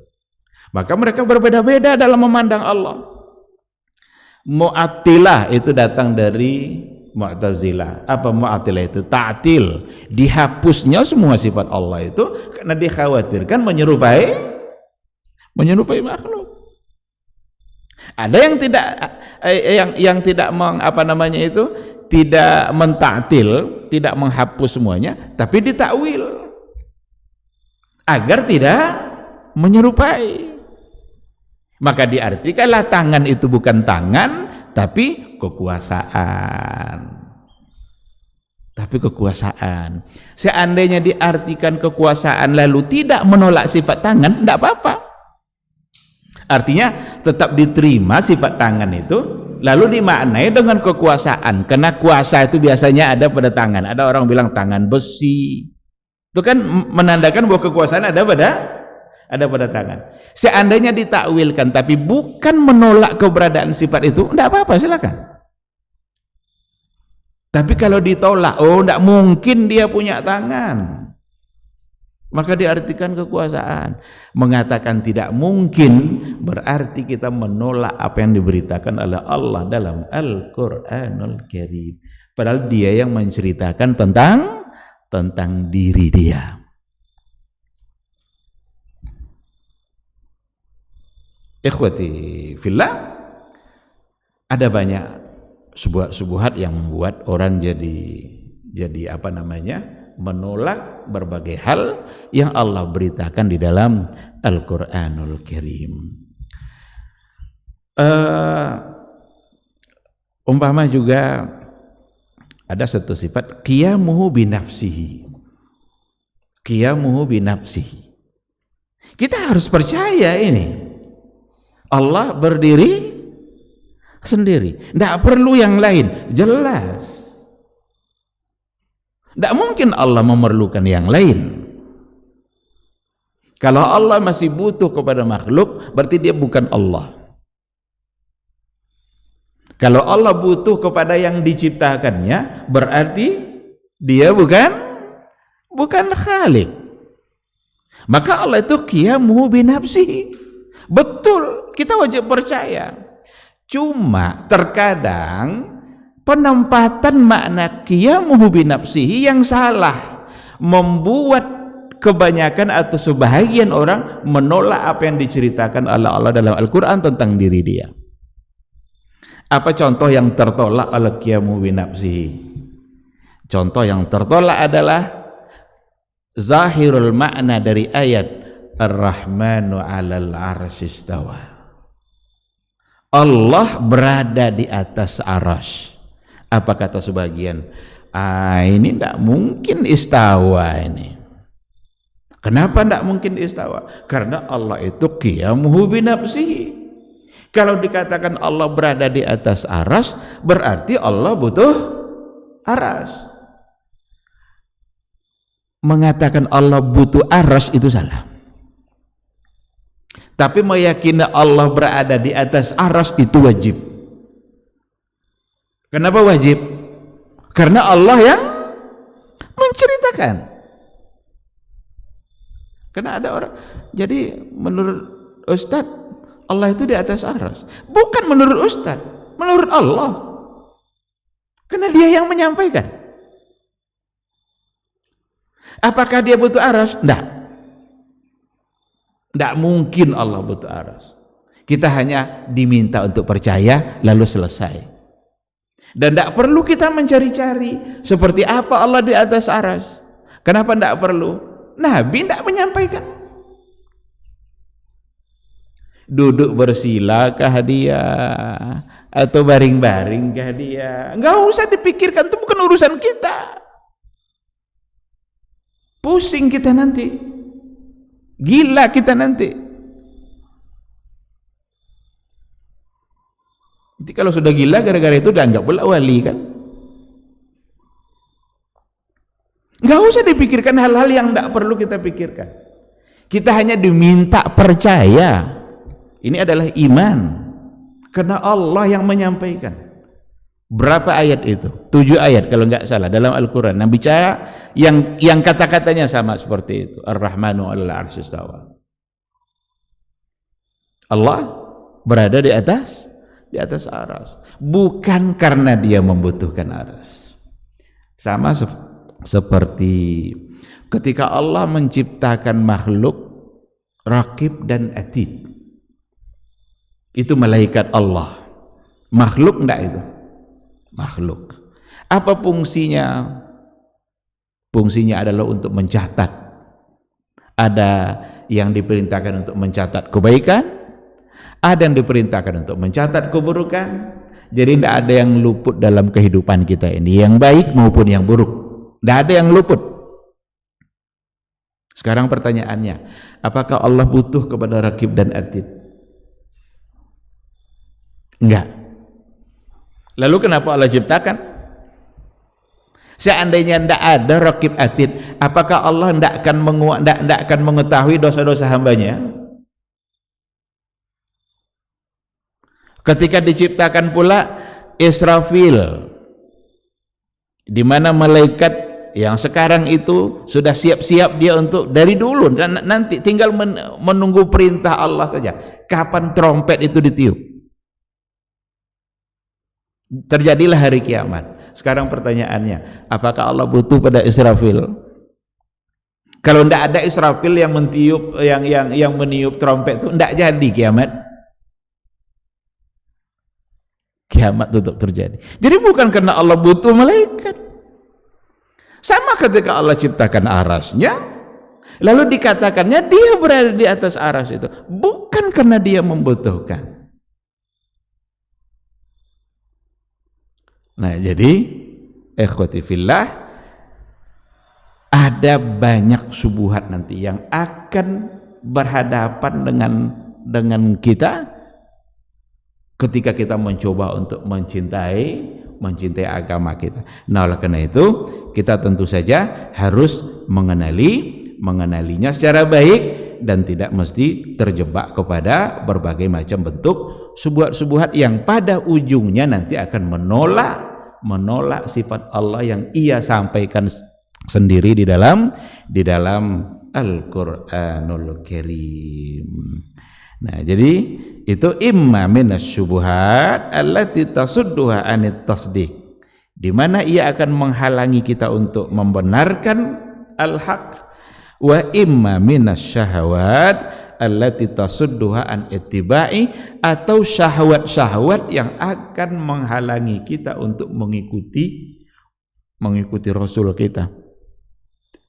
S3: Maka mereka berbeda-beda dalam memandang Allah. Mu'attilah itu datang dari Mu'tazilah. Apa Mu'attilah itu? Ta'til. Dihapusnya semua sifat Allah itu karena dikhawatirkan menyerupai makhluk. Ada yang tidak tidak mentaktil, tidak menghapus semuanya, tapi ditakwil agar tidak menyerupai. Maka diartikanlah tangan itu bukan tangan, tapi kekuasaan. Seandainya diartikan kekuasaan lalu tidak menolak sifat tangan, tidak apa-apa. Artinya tetap diterima sifat tangan itu, lalu dimaknai dengan kekuasaan. Karena kuasa itu biasanya ada pada tangan. Ada orang bilang tangan besi. Itu kan menandakan bahwa kekuasaan ada pada tangan. Seandainya ditakwilkan tapi bukan menolak keberadaan sifat itu, tidak apa-apa, silakan. Tapi kalau ditolak, oh tidak mungkin dia punya tangan, maka diartikan kekuasaan. Mengatakan tidak mungkin berarti kita menolak apa yang diberitakan oleh Allah dalam Al-Quranul Karim. Padahal dia yang menceritakan tentang diri dia. Ikhwati fillah, ada banyak subuhat yang membuat orang jadi menolak berbagai hal yang Allah beritakan di dalam Al-Quranul Karim. Umpama juga ada satu sifat qiyamuhu binafsihi. Kita harus percaya ini Allah berdiri sendiri, tidak perlu yang lain, jelas. Tidak mungkin Allah memerlukan yang lain. Kalau Allah masih butuh kepada makhluk, berarti dia bukan Allah. Kalau Allah butuh kepada yang diciptakannya, berarti dia bukan Khalik. Maka Allah itu qiyamuhu binafsihi. Betul, kita wajib percaya. Cuma terkadang penempatan makna qiyamuhu binafsihi yang salah, membuat kebanyakan atau sebahagian orang menolak apa yang diceritakan oleh Allah dalam Al-Quran tentang diri dia. Apa contoh yang tertolak oleh qiyamuhu binafsihi? Contoh yang tertolak adalah zahirul makna dari ayat Ar-Rahmanu 'alal 'arsy istawa. Allah berada di atas arsy. Apa kata sebagian? Ini tidak mungkin istawa ini. Kenapa tidak mungkin istawa? Karena Allah itu qiyamuhu binafsihi. Kalau dikatakan Allah berada di atas arsy, berarti Allah butuh arsy. Mengatakan Allah butuh arsy itu salah. Tapi meyakini Allah berada di atas arsy itu wajib. Kenapa wajib? Karena Allah yang menceritakan. Karena ada orang, jadi menurut Ustadz Allah itu di atas arsy. Bukan menurut Ustadz, menurut Allah. Karena dia yang menyampaikan. Apakah dia butuh arsy? Tidak mungkin Allah butuh arsy. Kita hanya diminta untuk percaya lalu selesai. Dan tidak perlu kita mencari-cari seperti apa Allah di atas arsy. Kenapa tidak perlu? Nabi tidak menyampaikan. Duduk bersilakah dia atau baring-baringkah dia? Enggak usah dipikirkan, itu bukan urusan kita. Pusing kita nanti, gila kita nanti. Jadi kalau sudah gila gara-gara itu dianggap pula wali kan? Enggak usah dipikirkan hal-hal yang tidak perlu kita pikirkan. Kita hanya diminta percaya. Ini adalah iman, karena Allah yang menyampaikan. Berapa ayat itu? 7 ayat kalau enggak salah dalam Al-Quran. Nah, bicara yang kata-katanya sama seperti itu. Ar-Rahmanu 'alal 'arsy istawa. Allah berada di atas arsy. Bukan karena dia membutuhkan arsy. Sama seperti ketika Allah menciptakan makhluk Raqib dan Atid. Itu malaikat Allah. Makhluk enggak itu? Makhluk. Apa fungsinya? Fungsinya adalah untuk mencatat. Ada yang diperintahkan untuk mencatat kebaikan, ada yang diperintahkan untuk mencatat keburukan. Jadi tidak ada yang luput dalam kehidupan kita ini, yang baik maupun yang buruk. Tidak ada yang luput. Sekarang pertanyaannya, apakah Allah butuh kepada Raqib dan Atid? Enggak. Lalu kenapa Allah ciptakan? Seandainya tidak ada Raqib Atid, apakah Allah tidak akan mengetahui dosa-dosa hambanya? Ketika diciptakan pula Israfil, di mana malaikat yang sekarang itu sudah siap-siap dia untuk dari dulu, dan nanti tinggal menunggu perintah Allah saja. Kapan trompet itu ditiup? Terjadilah hari kiamat. Sekarang pertanyaannya, apakah Allah butuh pada Israfil? Kalau tidak ada Israfil yang mentiup, yang meniup trompet itu, tidak jadi kiamat. Kiamat tetap terjadi. Jadi bukan karena Allah butuh malaikat. Sama ketika Allah ciptakan arasnya, lalu dikatakannya dia berada di atas aras itu, bukan karena dia membutuhkan. Nah, jadi ikhwati fillah, ada banyak subuhat nanti yang akan berhadapan dengan kita ketika kita mencoba untuk mencintai agama kita. Nah, oleh karena itu kita tentu saja harus mengenalinya secara baik dan tidak mesti terjebak kepada berbagai macam bentuk subuhat-subuhat yang pada ujungnya nanti akan menolak sifat Allah yang ia sampaikan sendiri di dalam Al-Qur'anul Karim. Nah, jadi itu imma minasyubuhat allati tasudduha anit tasdiq, di mana ia akan menghalangi kita untuk membenarkan al-haq, wa imma minasyahawat allati tasudduha an ittiba'i, atau syahwat-syahwat yang akan menghalangi kita untuk mengikuti Rasul kita.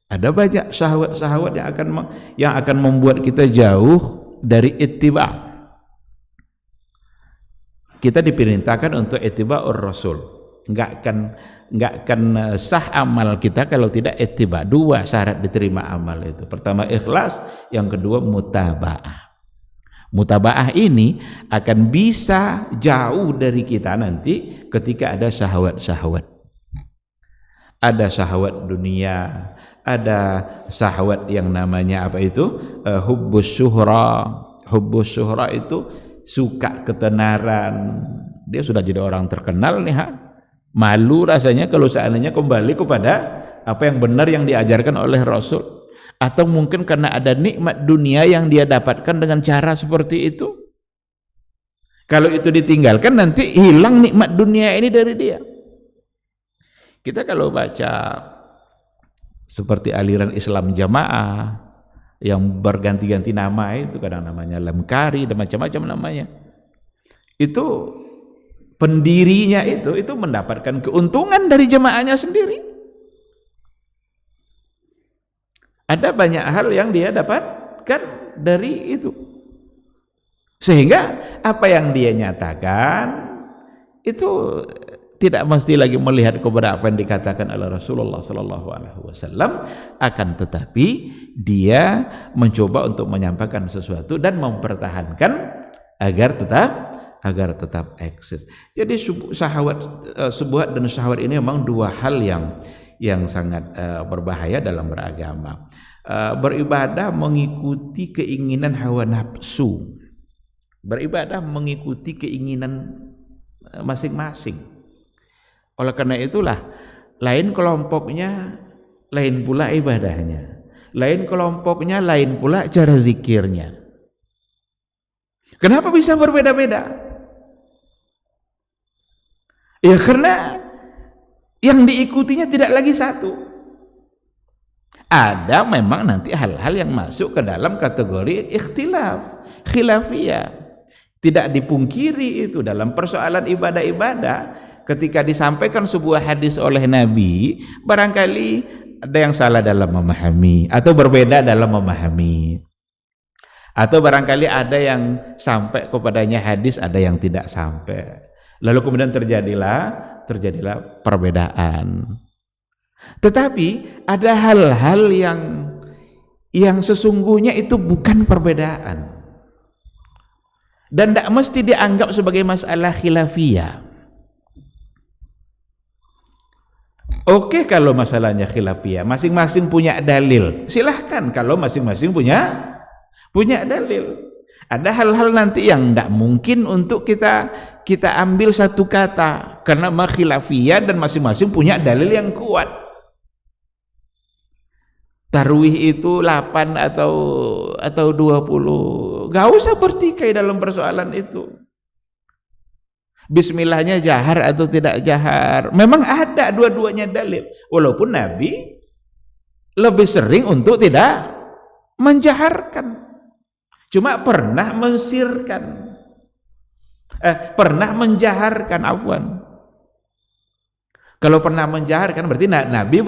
S3: Ada banyak syahwat-syahwat yang akan membuat kita jauh dari ittiba'. Kita diperintahkan untuk ittiba'ur Rasul. Enggak akan sah amal kita kalau tidak ittiba'. 2 syarat diterima amal itu. Pertama ikhlas, yang kedua mutaba'ah. Mutaba'ah ini akan bisa jauh dari kita nanti ketika ada syahwat-syahwat. Ada syahwat dunia, ada syahwat yang namanya apa itu? Hubbus syuhra. Hubbus syuhra itu suka ketenaran. Dia sudah jadi orang terkenal nih, malu rasanya kalau seandainya kembali kepada apa yang benar yang diajarkan oleh Rasul. Atau mungkin karena ada nikmat dunia yang dia dapatkan dengan cara seperti itu. Kalau itu ditinggalkan nanti hilang nikmat dunia ini dari dia. Kita kalau baca seperti aliran Islam Jamaah yang berganti-ganti nama, itu kadang namanya Lamkari dan macam-macam namanya, itu pendirinya itu mendapatkan keuntungan dari jemaahnya sendiri. Ada banyak hal yang dia dapatkan dari itu, sehingga apa yang dia nyatakan itu tidak mesti lagi melihat kepada apa yang dikatakan oleh Rasulullah SAW, akan tetapi dia mencoba untuk menyampaikan sesuatu dan mempertahankan agar tetap eksis. Jadi syahwat dan syahwat ini memang dua hal yang sangat berbahaya dalam beragama. Beribadah mengikuti keinginan hawa nafsu, beribadah mengikuti keinginan masing-masing. Oleh karena itulah lain kelompoknya, lain pula ibadahnya, lain kelompoknya, lain pula cara zikirnya. Kenapa bisa berbeda-beda? Ya karena yang diikutinya tidak lagi satu. Ada memang nanti hal-hal yang masuk ke dalam kategori ikhtilaf, khilafiyah. Tidak dipungkiri itu dalam persoalan ibadah-ibadah. Ketika disampaikan sebuah hadis oleh Nabi, barangkali ada yang salah dalam memahami atau berbeda dalam memahami, atau barangkali ada yang sampai kepadanya hadis, ada yang tidak sampai, lalu kemudian terjadilah perbedaan. Tetapi ada hal-hal yang sesungguhnya itu bukan perbedaan dan tidak mesti dianggap sebagai masalah khilafiyah. Oke, kalau masalahnya khilafiyah, masing-masing punya dalil, silahkan. Kalau masing-masing punya dalil. Ada hal-hal nanti yang tidak mungkin untuk kita ambil satu kata karena khilafiyah dan masing-masing punya dalil yang kuat. Tarwih itu 8 atau 20, gak usah bertikai dalam persoalan itu. Bismillahnya jahar atau tidak jahar, memang ada dua-duanya dalil, walaupun Nabi lebih sering untuk tidak menjaharkan, cuma pernah mensirkan, pernah menjaharkan, afwan. Kalau pernah menjaharkan berarti Nabi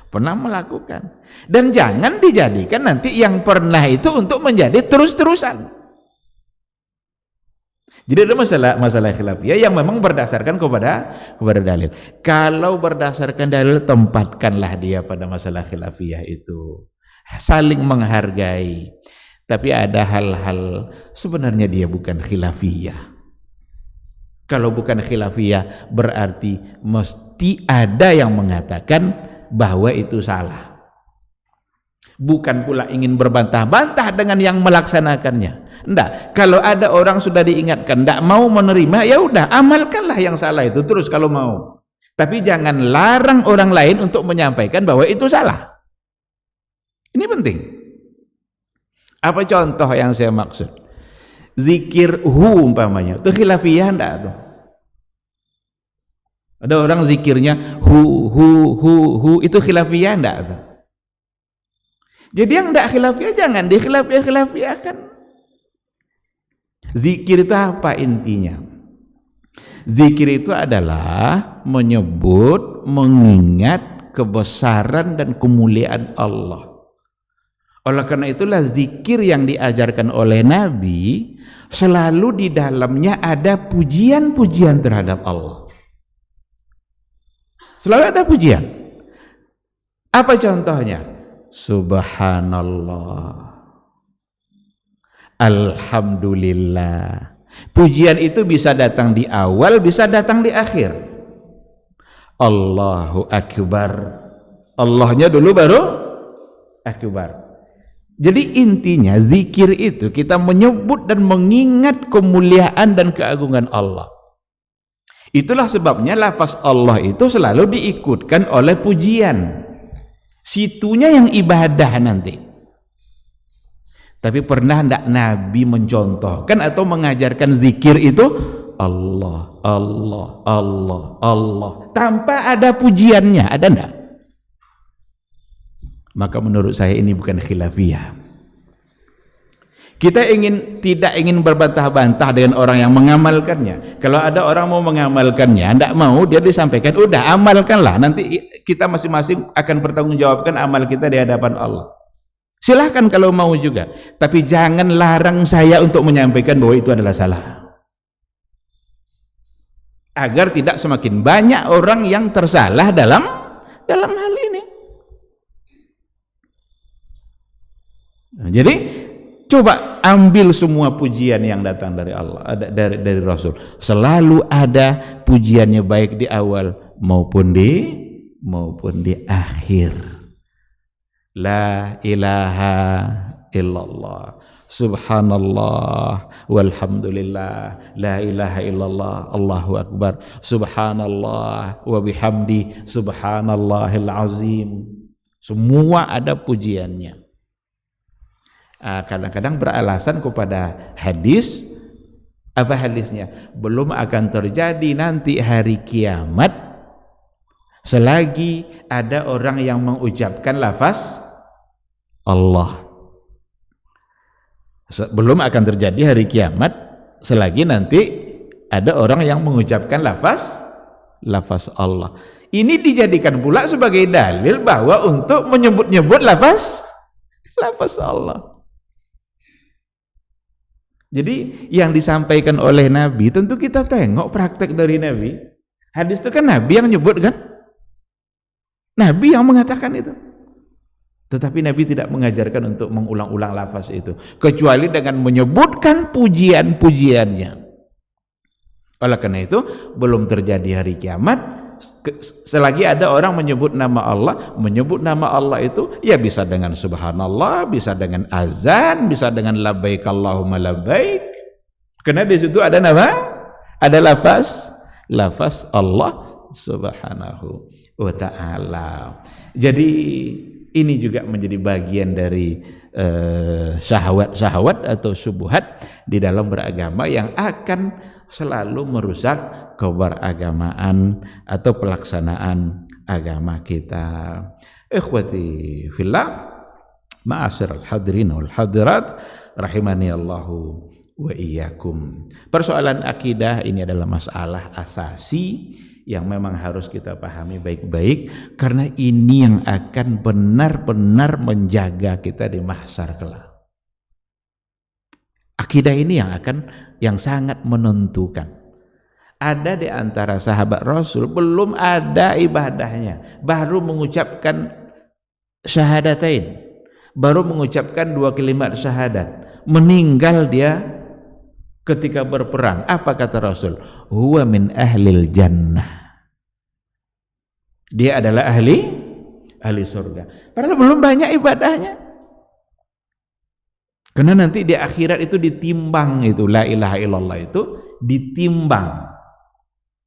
S3: pernah melakukan. Dan jangan dijadikan nanti yang pernah itu untuk menjadi terus-terusan. Jadi ada masalah khilafiyah yang memang berdasarkan kepada dalil. Kalau berdasarkan dalil, tempatkanlah dia pada masalah khilafiyah itu, saling menghargai. Tapi ada hal-hal sebenarnya dia bukan khilafiyah. Kalau bukan khilafiyah berarti mesti ada yang mengatakan bahwa itu salah. Bukan pula ingin berbantah-bantah dengan yang melaksanakannya. Enggak, kalau ada orang sudah diingatkan enggak mau menerima, ya udah amalkanlah yang salah itu terus kalau mau. Tapi jangan larang orang lain untuk menyampaikan bahwa itu salah. Ini penting. Apa contoh yang saya maksud? Zikir umpamanya, itu khilafiyah enggak tuh? Ada orang zikirnya hu itu khilafiyah enggak tuh? Jadi yang tidak khilafiyah jangan dikhilafiyahkan. Zikir itu apa intinya? Zikir itu adalah menyebut, mengingat kebesaran dan kemuliaan Allah. Oleh karena itulah zikir yang diajarkan oleh Nabi selalu di dalamnya ada pujian-pujian terhadap Allah. Selalu ada pujian. Apa contohnya? Subhanallah, alhamdulillah. Pujian itu bisa datang di awal, bisa datang di akhir. Allahu Akbar, Allahnya dulu baru Akbar. Jadi intinya zikir itu kita menyebut dan mengingat kemuliaan dan keagungan Allah. Itulah sebabnya lafaz Allah itu selalu diikutkan oleh pujian. Situnya yang ibadah nanti. Tapi pernah tidak Nabi mencontohkan atau mengajarkan zikir itu Allah, Allah, Allah, Allah tanpa ada pujiannya, ada enggak? Maka menurut saya ini bukan khilafiyah. Kita tidak ingin berbantah-bantah dengan orang yang mengamalkannya. Kalau ada orang mau mengamalkannya, tidak mau, dia disampaikan, udah amalkanlah, nanti kita masing-masing akan bertanggungjawabkan amal kita di hadapan Allah. Silahkan kalau mau juga, tapi jangan larang saya untuk menyampaikan bahwa itu adalah salah, agar tidak semakin banyak orang yang tersalah dalam hal ini. Nah, jadi coba ambil semua pujian yang datang dari Allah, dari Rasul. Selalu ada pujiannya, baik di awal maupun di akhir. La ilaha illallah, subhanallah, walhamdulillah, la ilaha illallah, Allahu akbar, subhanallah wa bihamdi, subhanallahil azim. Semua ada pujiannya. Kadang-kadang beralasan kepada hadis. Apa hadisnya? Belum akan terjadi nanti hari kiamat selagi ada orang yang mengucapkan lafaz Allah. Belum akan terjadi hari kiamat selagi nanti ada orang yang mengucapkan lafaz Allah. Ini dijadikan pula sebagai dalil bahwa untuk menyebut-nyebut lafaz Allah. Jadi yang disampaikan oleh Nabi, tentu kita tengok praktek dari Nabi. Hadis itu kan Nabi yang nyebut kan? Nabi yang mengatakan itu. Tetapi Nabi tidak mengajarkan untuk mengulang-ulang lafaz itu, kecuali dengan menyebutkan pujian-pujiannya. Oleh karena itu, belum terjadi hari kiamat selagi ada orang menyebut nama Allah itu ya bisa dengan subhanallah, bisa dengan azan, bisa dengan labbaik Allahumma labbaik. Karena di situ ada lafaz Allah subhanahu wa ta'ala. Jadi ini juga menjadi bagian dari syahwat atau syubhat di dalam beragama yang akan selalu merusak keberagamaan atau pelaksanaan agama kita. Ikhwati fillah, ma'asyiral hadirin wal hadirat rahimani Allahu wa iyyakum. Persoalan akidah ini adalah masalah asasi yang memang harus kita pahami baik-baik, karena ini yang akan benar-benar menjaga kita di mahsyar kelak. Akidah ini yang sangat menentukan. Ada di antara sahabat Rasul belum ada ibadahnya, baru mengucapkan syahadatain, baru mengucapkan 2 kalimat syahadat, meninggal dia ketika berperang. Apa kata Rasul? Huwa min ahlil jannah. Dia adalah ahli surga. Padahal belum banyak ibadahnya. Karena nanti di akhirat itu ditimbang, itu la ilaha illallah itu ditimbang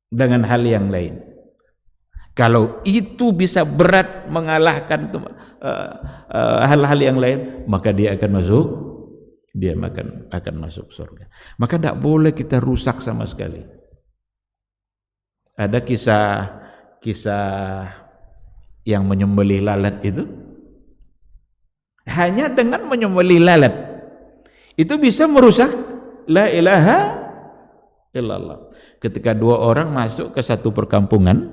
S3: dengan hal yang lain. Kalau itu bisa berat mengalahkan hal-hal yang lain, maka dia akan masuk surga. Maka tidak boleh kita rusak sama sekali. Ada kisah yang menyembelih lalat itu, hanya dengan menyembelih lalat itu bisa merusak la ilaha illallah. Ketika 2 orang masuk ke satu perkampungan,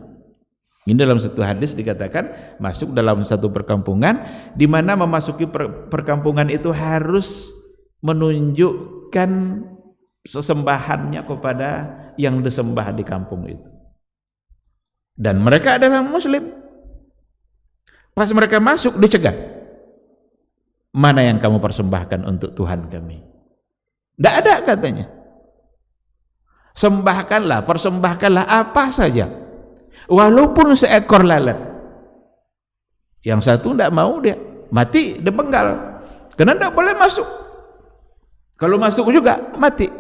S3: ini dalam satu hadis dikatakan masuk dalam satu perkampungan, di mana memasuki perkampungan itu harus menunjukkan sesembahannya kepada yang disembah di kampung itu. Dan mereka adalah muslim. Pas mereka masuk dicegah. Mana yang kamu persembahkan untuk Tuhan kami? Tidak ada katanya. Persembahkanlah apa saja. Walaupun seekor lalat. Yang satu tidak mau, dia mati, dipenggal. Karena tidak boleh masuk. Kalau masuk juga mati.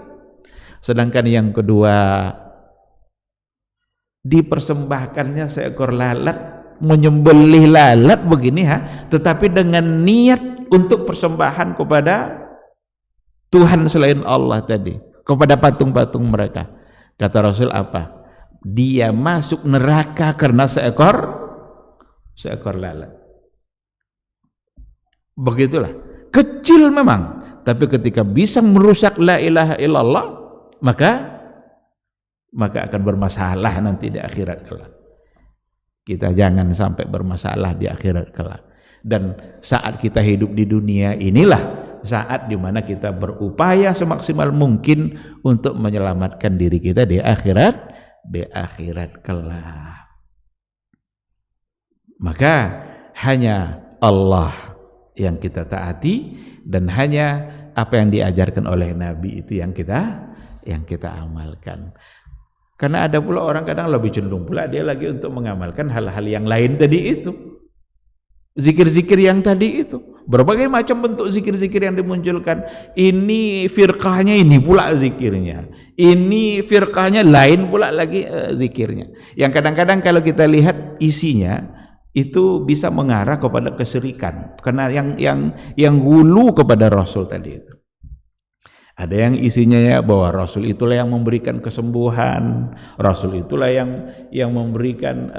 S3: Sedangkan yang kedua, dipersembahkannya seekor lalat menyembelih lalat begini tetapi dengan niat untuk persembahan kepada Tuhan selain Allah tadi, kepada patung-patung mereka. Kata Rasul apa? Dia masuk neraka karena seekor lalat. Begitulah. Kecil memang, tapi ketika bisa merusak la ilaha illallah, maka akan bermasalah nanti di akhirat kelak. Kita jangan sampai bermasalah di akhirat kelak. Dan saat kita hidup di dunia inilah saat dimana kita berupaya semaksimal mungkin untuk menyelamatkan diri kita di akhirat kelak. Maka hanya Allah yang kita taati dan hanya apa yang diajarkan oleh Nabi itu yang kita amalkan. Karena ada pula orang kadang lebih cenderung pula dia lagi untuk mengamalkan hal-hal yang lain tadi itu. Zikir-zikir yang tadi itu. Berbagai macam bentuk zikir-zikir yang dimunculkan. Ini firqahnya ini pula zikirnya. Ini firqahnya lain pula lagi zikirnya. Yang kadang-kadang kalau kita lihat isinya itu bisa mengarah kepada kesyirikan. Karena yang hulu kepada Rasul tadi itu. Ada yang isinya ya bahwa Rasul itulah yang memberikan kesembuhan, Rasul itulah yang memberikan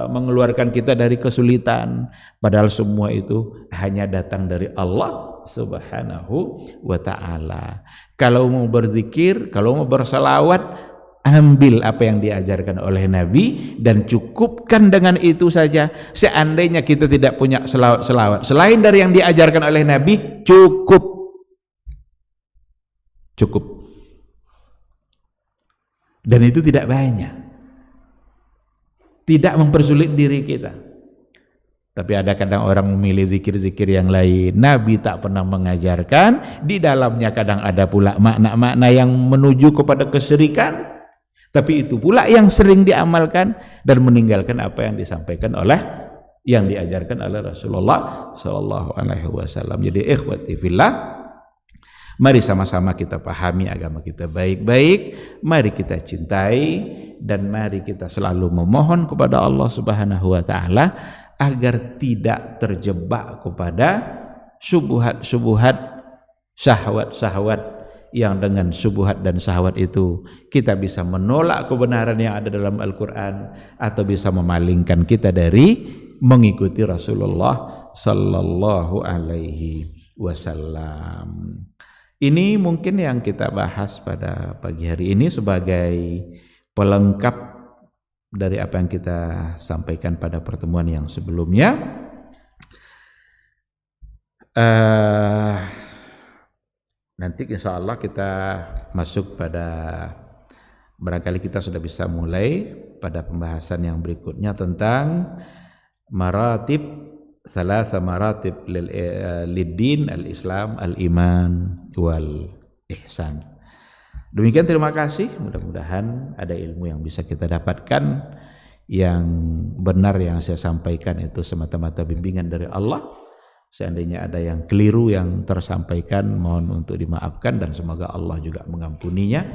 S3: mengeluarkan kita dari kesulitan. Padahal semua itu hanya datang dari Allah Subhanahu wa ta'ala. Kalau mau berzikir, kalau mau berselawat, ambil apa yang diajarkan oleh Nabi dan cukupkan dengan itu saja. Seandainya kita tidak punya selawat selain dari yang diajarkan oleh Nabi, cukup. Dan itu tidak banyak, tidak mempersulit diri kita. Tapi ada kadang orang memilih zikir-zikir yang lain, Nabi tak pernah mengajarkan. Di dalamnya kadang ada pula makna-makna yang menuju kepada kesyirikan, tapi itu pula yang sering diamalkan dan meninggalkan apa yang disampaikan oleh yang diajarkan oleh Rasulullah sallallahu alaihi wasallam. Jadi ikhwati fillah, mari sama-sama kita pahami agama kita baik-baik, mari kita cintai, dan mari kita selalu memohon kepada Allah Subhanahu wa ta'ala agar tidak terjebak kepada syubhat-syubhat, syahwat-syahwat, yang dengan syubhat dan syahwat itu kita bisa menolak kebenaran yang ada dalam Al-Quran atau bisa memalingkan kita dari mengikuti Rasulullah sallallahu alaihi wasallam. Ini mungkin yang kita bahas pada pagi hari ini sebagai pelengkap dari apa yang kita sampaikan pada pertemuan yang sebelumnya. Nanti insya Allah kita masuk pada, barangkali kita sudah bisa mulai pada pembahasan yang berikutnya tentang maratib, salasa maratib lid-din, al-Islam, al-iman, wal ihsan. Demikian, terima kasih. Mudah-mudahan ada ilmu yang bisa kita dapatkan. Yang benar yang saya sampaikan itu semata-mata bimbingan dari Allah. Seandainya ada yang keliru yang tersampaikan, mohon untuk dimaafkan dan semoga Allah juga mengampuninya,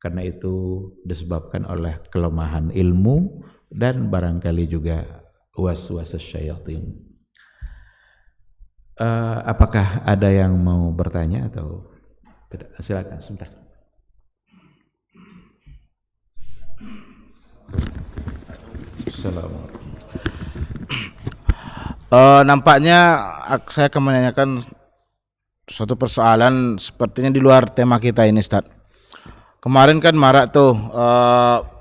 S3: karena itu disebabkan oleh kelemahan ilmu dan barangkali juga waswas syaitan. Apakah ada yang mau bertanya atau tidak? Silakan sebentar. Assalamualaikum.
S4: Nampaknya saya akan menanyakan suatu persoalan sepertinya di luar tema kita ini, Ustaz. Kemarin kan marak tuh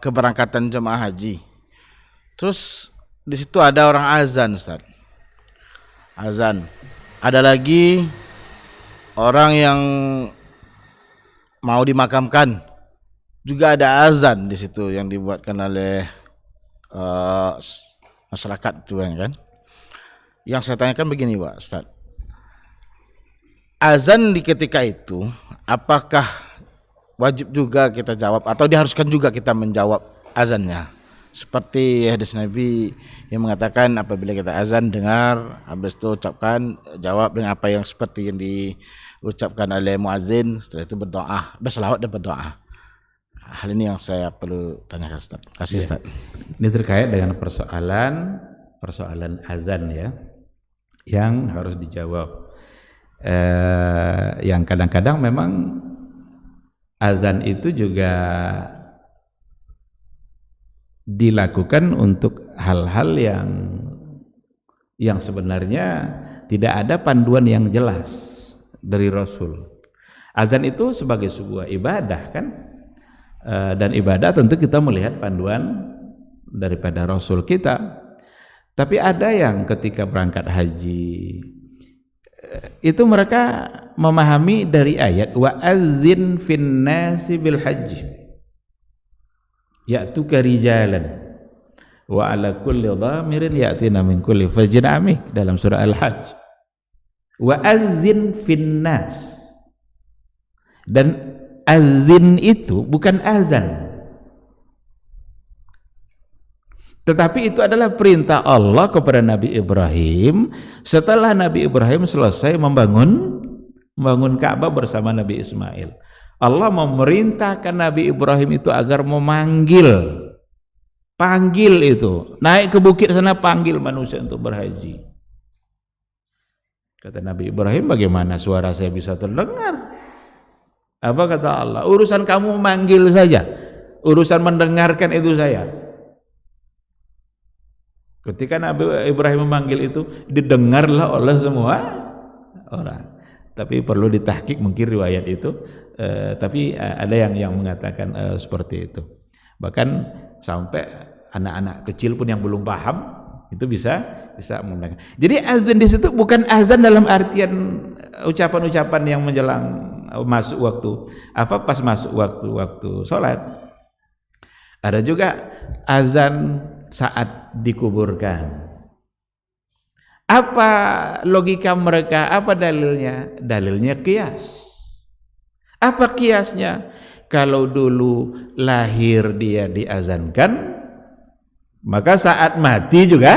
S4: keberangkatan jemaah haji. Terus di situ ada orang azan, Ustaz. Azan. Ada lagi orang yang mau dimakamkan, juga ada azan di situ yang dibuatkan oleh masyarakat itu kan. Yang saya tanyakan begini, Pak Ustaz. Azan di ketika itu apakah wajib juga kita jawab atau diharuskan juga kita menjawab azannya? Seperti hadis Nabi yang mengatakan apabila kita azan dengar, habis itu ucapkan, jawab dengan apa yang seperti yang diucapkan oleh muazin, setelah itu berdoa, berselawat dan berdoa. Hal ini yang saya perlu tanyakan, Ustaz. Terima kasih, Ustaz.
S3: Ini terkait dengan persoalan persoalan azan ya, yang harus dijawab. Yang kadang-kadang memang azan itu juga dilakukan untuk hal-hal yang sebenarnya tidak ada panduan yang jelas dari Rasul. Azan itu sebagai sebuah ibadah kan, dan ibadah tentu kita melihat panduan daripada Rasul kita. Tapi ada yang ketika berangkat haji itu mereka memahami dari ayat wa azzin fin nasi bil hajj ya'tuka rijalan wa ala kulli dhamirin ya'tina min kulli fajjin amik dalam surah Al-Hajj. Wa azzin fin nas, dan azin itu bukan azan, tetapi itu adalah perintah Allah kepada Nabi Ibrahim setelah Nabi Ibrahim selesai membangun Ka'bah bersama Nabi Ismail. Allah memerintahkan Nabi Ibrahim itu agar panggil itu, naik ke bukit sana, panggil manusia untuk berhaji. Kata Nabi Ibrahim, bagaimana suara saya bisa terdengar? Apa kata Allah? Urusan kamu manggil saja, urusan mendengarkan itu saya. Ketika Nabi Ibrahim memanggil itu, didengarlah oleh semua orang. Tapi perlu ditahqiq mungkin riwayat itu, tapi ada yang mengatakan seperti itu. Bahkan sampai anak-anak kecil pun yang belum paham itu bisa mendengar. Jadi azan di situ bukan azan dalam artian ucapan-ucapan yang menjelang masuk waktu pas masuk waktu sholat. Ada juga azan saat dikuburkan. Apa logika mereka? Apa dalilnya? Dalilnya kias. Apa kiasnya? Kalau dulu lahir dia diazankan, maka saat mati juga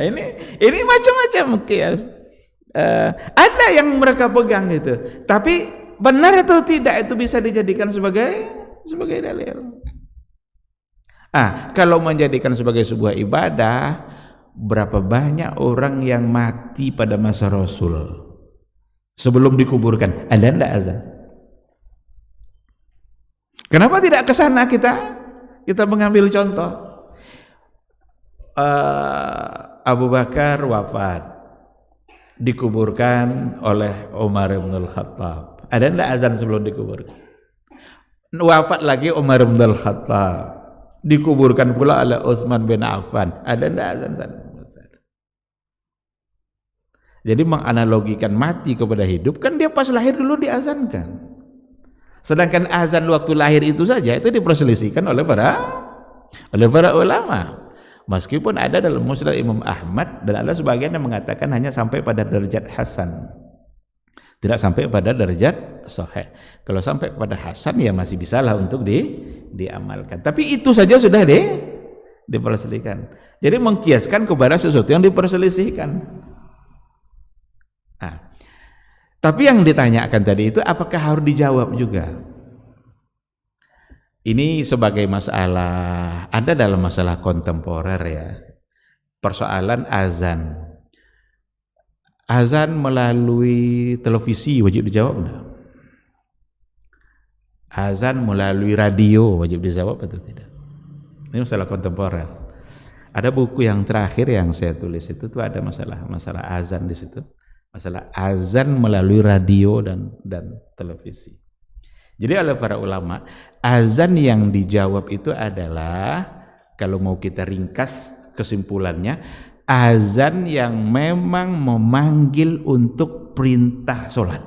S3: ini macam-macam kias. Ada yang mereka pegang itu, tapi benar atau tidak itu bisa dijadikan sebagai dalil. Kalau menjadikan sebagai sebuah ibadah, berapa banyak orang yang mati pada masa Rasul sebelum dikuburkan, ada enggak azan? Kenapa tidak ke sana kita mengambil contoh? Abu Bakar wafat, dikuburkan oleh Umar bin Al-Khattab. Ada enggak azan sebelum dikuburkan? Wafat lagi Umar bin Al-Khattab, dikuburkan pula oleh Utsman bin Affan. Ada enggak azan? Jadi menganalogikan mati kepada hidup, kan dia pas lahir dulu diazankan. Sedangkan azan waktu lahir itu saja itu diperselisihkan oleh para ulama. Meskipun ada dalam Musnad Imam Ahmad dan ada sebagian yang mengatakan hanya sampai pada derajat hasan, tidak sampai pada derajat sahih. Kalau sampai pada hasan ya masih bisalah untuk diamalkan. Tapi itu saja sudah diperselisihkan. Jadi mengkiaskan kepada sesuatu yang diperselisihkan. Tapi yang ditanyakan tadi itu apakah harus dijawab juga? Ini sebagai masalah, ada dalam masalah kontemporer ya, persoalan azan. Azan melalui televisi wajib dijawab enggak? Azan melalui radio wajib dijawab atau tidak? Ini masalah kontemporer. Ada buku yang terakhir yang saya tulis itu tuh ada masalah azan di situ. Masalah azan melalui radio dan televisi. Jadi oleh para ulama, azan yang dijawab itu adalah, kalau mau kita ringkas kesimpulannya, azan yang memang memanggil untuk perintah sholat.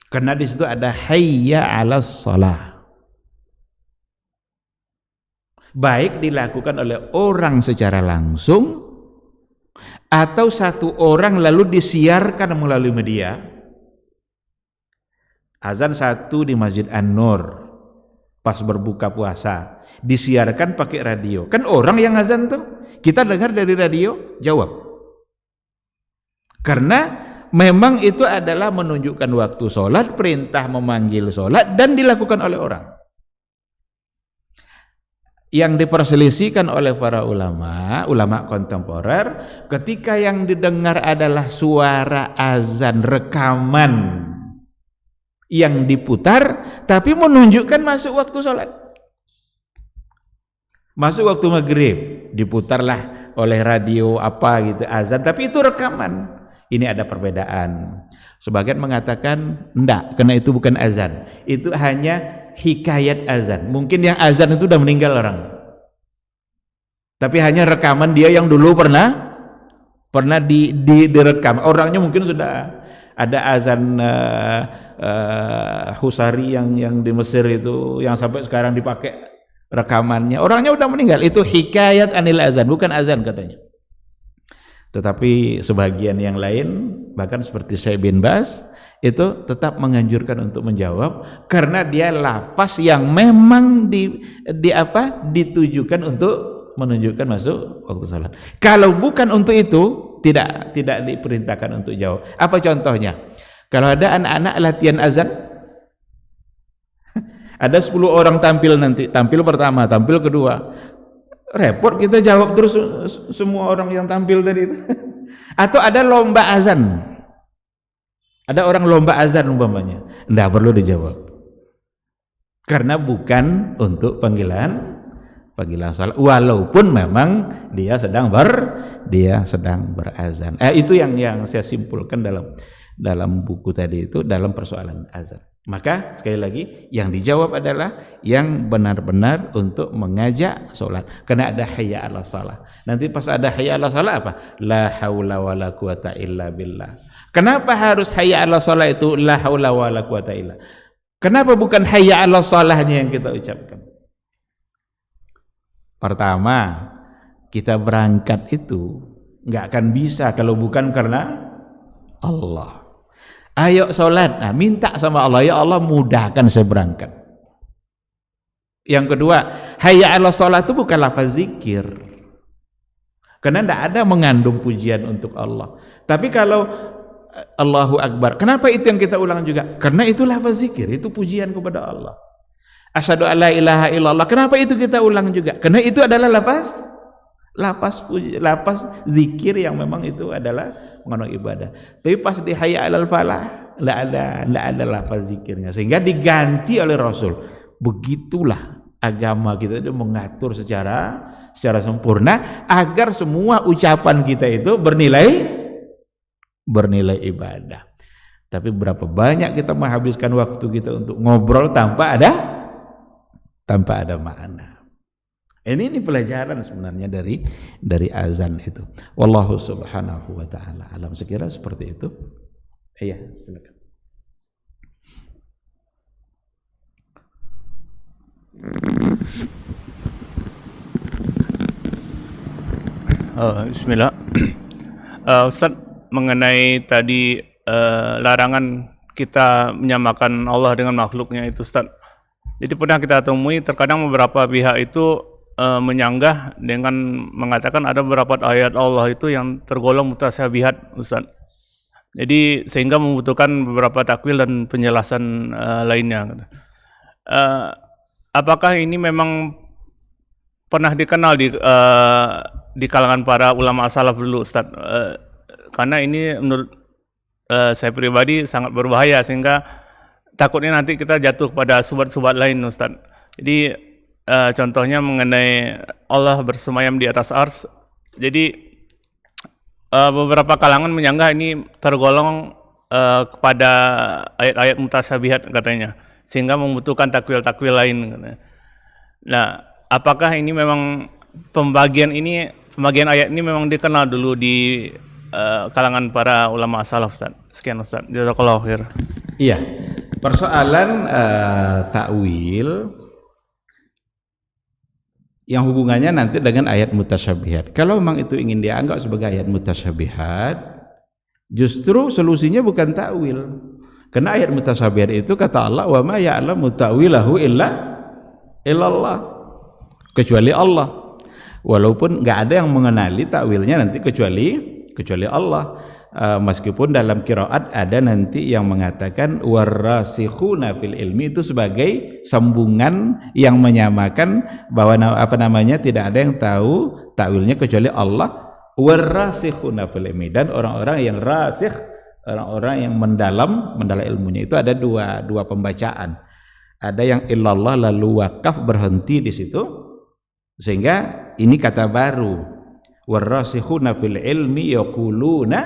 S3: Karena di situ ada hayya 'alas shalah. Baik dilakukan oleh orang secara langsung atau satu orang lalu disiarkan melalui media. Azan satu di Masjid An-Nur pas berbuka puasa disiarkan pakai radio. Kan orang yang azan tuh, kita dengar dari radio, jawab. Karena memang itu adalah menunjukkan waktu sholat, perintah memanggil sholat dan dilakukan oleh orang. yang diperselisihkan oleh para ulama kontemporer, ketika yang didengar adalah suara azan rekaman yang diputar tapi menunjukkan masuk waktu sholat, masuk waktu maghrib, diputarlah oleh radio apa gitu azan, tapi itu rekaman. Ini ada perbedaan. Sebagian mengatakan enggak, karena itu bukan azan, itu hanya hikayat azan. Mungkin yang azan itu udah meninggal orang, tapi hanya rekaman dia yang dulu pernah direkam. Orangnya mungkin sudah ada azan Husari yang di Mesir itu, yang sampai sekarang dipakai rekamannya. Orangnya udah meninggal. Itu hikayat anil azan, bukan azan katanya. Tetapi sebagian yang lain, bahkan seperti Syekh bin Baz, itu tetap menganjurkan untuk menjawab karena dia lafaz yang memang ditujukan untuk menunjukkan masuk waktu salat. Kalau bukan untuk itu, tidak diperintahkan untuk jawab. Apa contohnya? Kalau ada anak-anak latihan azan, ada 10 orang tampil nanti, tampil pertama, tampil kedua, repot kita jawab terus semua orang yang tampil tadi itu. Atau ada lomba azan, ada orang lomba azan umpamanya, tidak perlu dijawab karena bukan untuk panggilan salat, walaupun memang dia sedang berazan. Itu yang saya simpulkan dalam buku tadi itu, dalam persoalan azan. Maka sekali lagi yang dijawab adalah yang benar-benar untuk mengajak sholat, karena ada hayya 'ala shalah. Nanti pas ada hayya 'ala shalah apa? La haula wala quwata illa billah. Kenapa harus hayya 'ala shalah itu la haula wala quwata illa? Kenapa bukan hayya 'ala shalahnya yang kita ucapkan? Pertama, kita berangkat itu nggak akan bisa kalau bukan karena Allah. Ayo sholat, nah minta sama Allah, ya Allah mudahkan saya berangkat. Yang kedua, hayya 'ala sholat itu bukan lafaz zikir, karena tidak ada mengandung pujian untuk Allah. Tapi kalau Allahu Akbar, kenapa itu yang kita ulang juga? Karena itu lafaz zikir, itu pujian kepada Allah. Asyhadu alla ilaha illallah, kenapa itu kita ulang juga? Karena itu adalah lafaz zikir yang memang itu adalah mengandung ibadah. Tapi pas di hayya 'alal falah enggak ada lafaz zikirnya, sehingga diganti oleh Rasul. Begitulah agama kita itu mengatur secara sempurna agar semua ucapan kita itu bernilai ibadah. Tapi berapa banyak kita menghabiskan waktu kita untuk ngobrol tanpa ada makna. Ini pelajaran sebenarnya dari azan itu. Wallahu subhanahu wa ta'ala alam. Sekira seperti itu. Iya, silakan.
S5: Bismillah. Ustaz, mengenai tadi larangan kita menyamakan Allah dengan makhluknya itu, Ustaz. Jadi pernah kita temui terkadang beberapa pihak itu menyanggah dengan mengatakan ada beberapa ayat Allah itu yang tergolong mutasyabihat, Ustaz. Jadi sehingga membutuhkan beberapa takwil dan penjelasan lainnya. Apakah ini memang pernah dikenal di kalangan para ulama salaf dulu, Ustaz? Karena ini menurut saya pribadi sangat berbahaya, sehingga takutnya nanti kita jatuh pada subat-subat lain, Ustaz. Jadi contohnya mengenai Allah bersemayam di atas ars. Jadi beberapa kalangan menyanggah ini tergolong kepada ayat-ayat mutasyabihat katanya, sehingga membutuhkan takwil-takwil lain. Nah, apakah ini memang pembagian ayat ini memang dikenal dulu di kalangan para ulama salaf, Ustaz? Sekian, Ustaz. Jazakallahu khair.
S3: Iya. Persoalan takwil yang hubungannya nanti dengan ayat mutasyabihat. Kalau memang itu ingin dianggap sebagai ayat mutasyabihat, justru solusinya bukan takwil. Karena ayat mutasyabihat itu kata Allah, wa ma ya'lamu ta'wilahu illallah, kecuali Allah. Walaupun nggak ada yang mengenali takwilnya nanti kecuali Allah. meskipun dalam qiraat ada nanti yang mengatakan warasikhuna fil ilmi itu sebagai sambungan yang menyamakan bahwa tidak ada yang tahu takwilnya kecuali Allah. Warasikhuna fil ilmi, dan orang-orang yang rasikh, orang-orang yang mendalam ilmunya itu ada dua pembacaan. Ada yang illallah lalu wakaf berhenti di situ, sehingga ini kata baru. Warasikhuna fil ilmi yaquluna,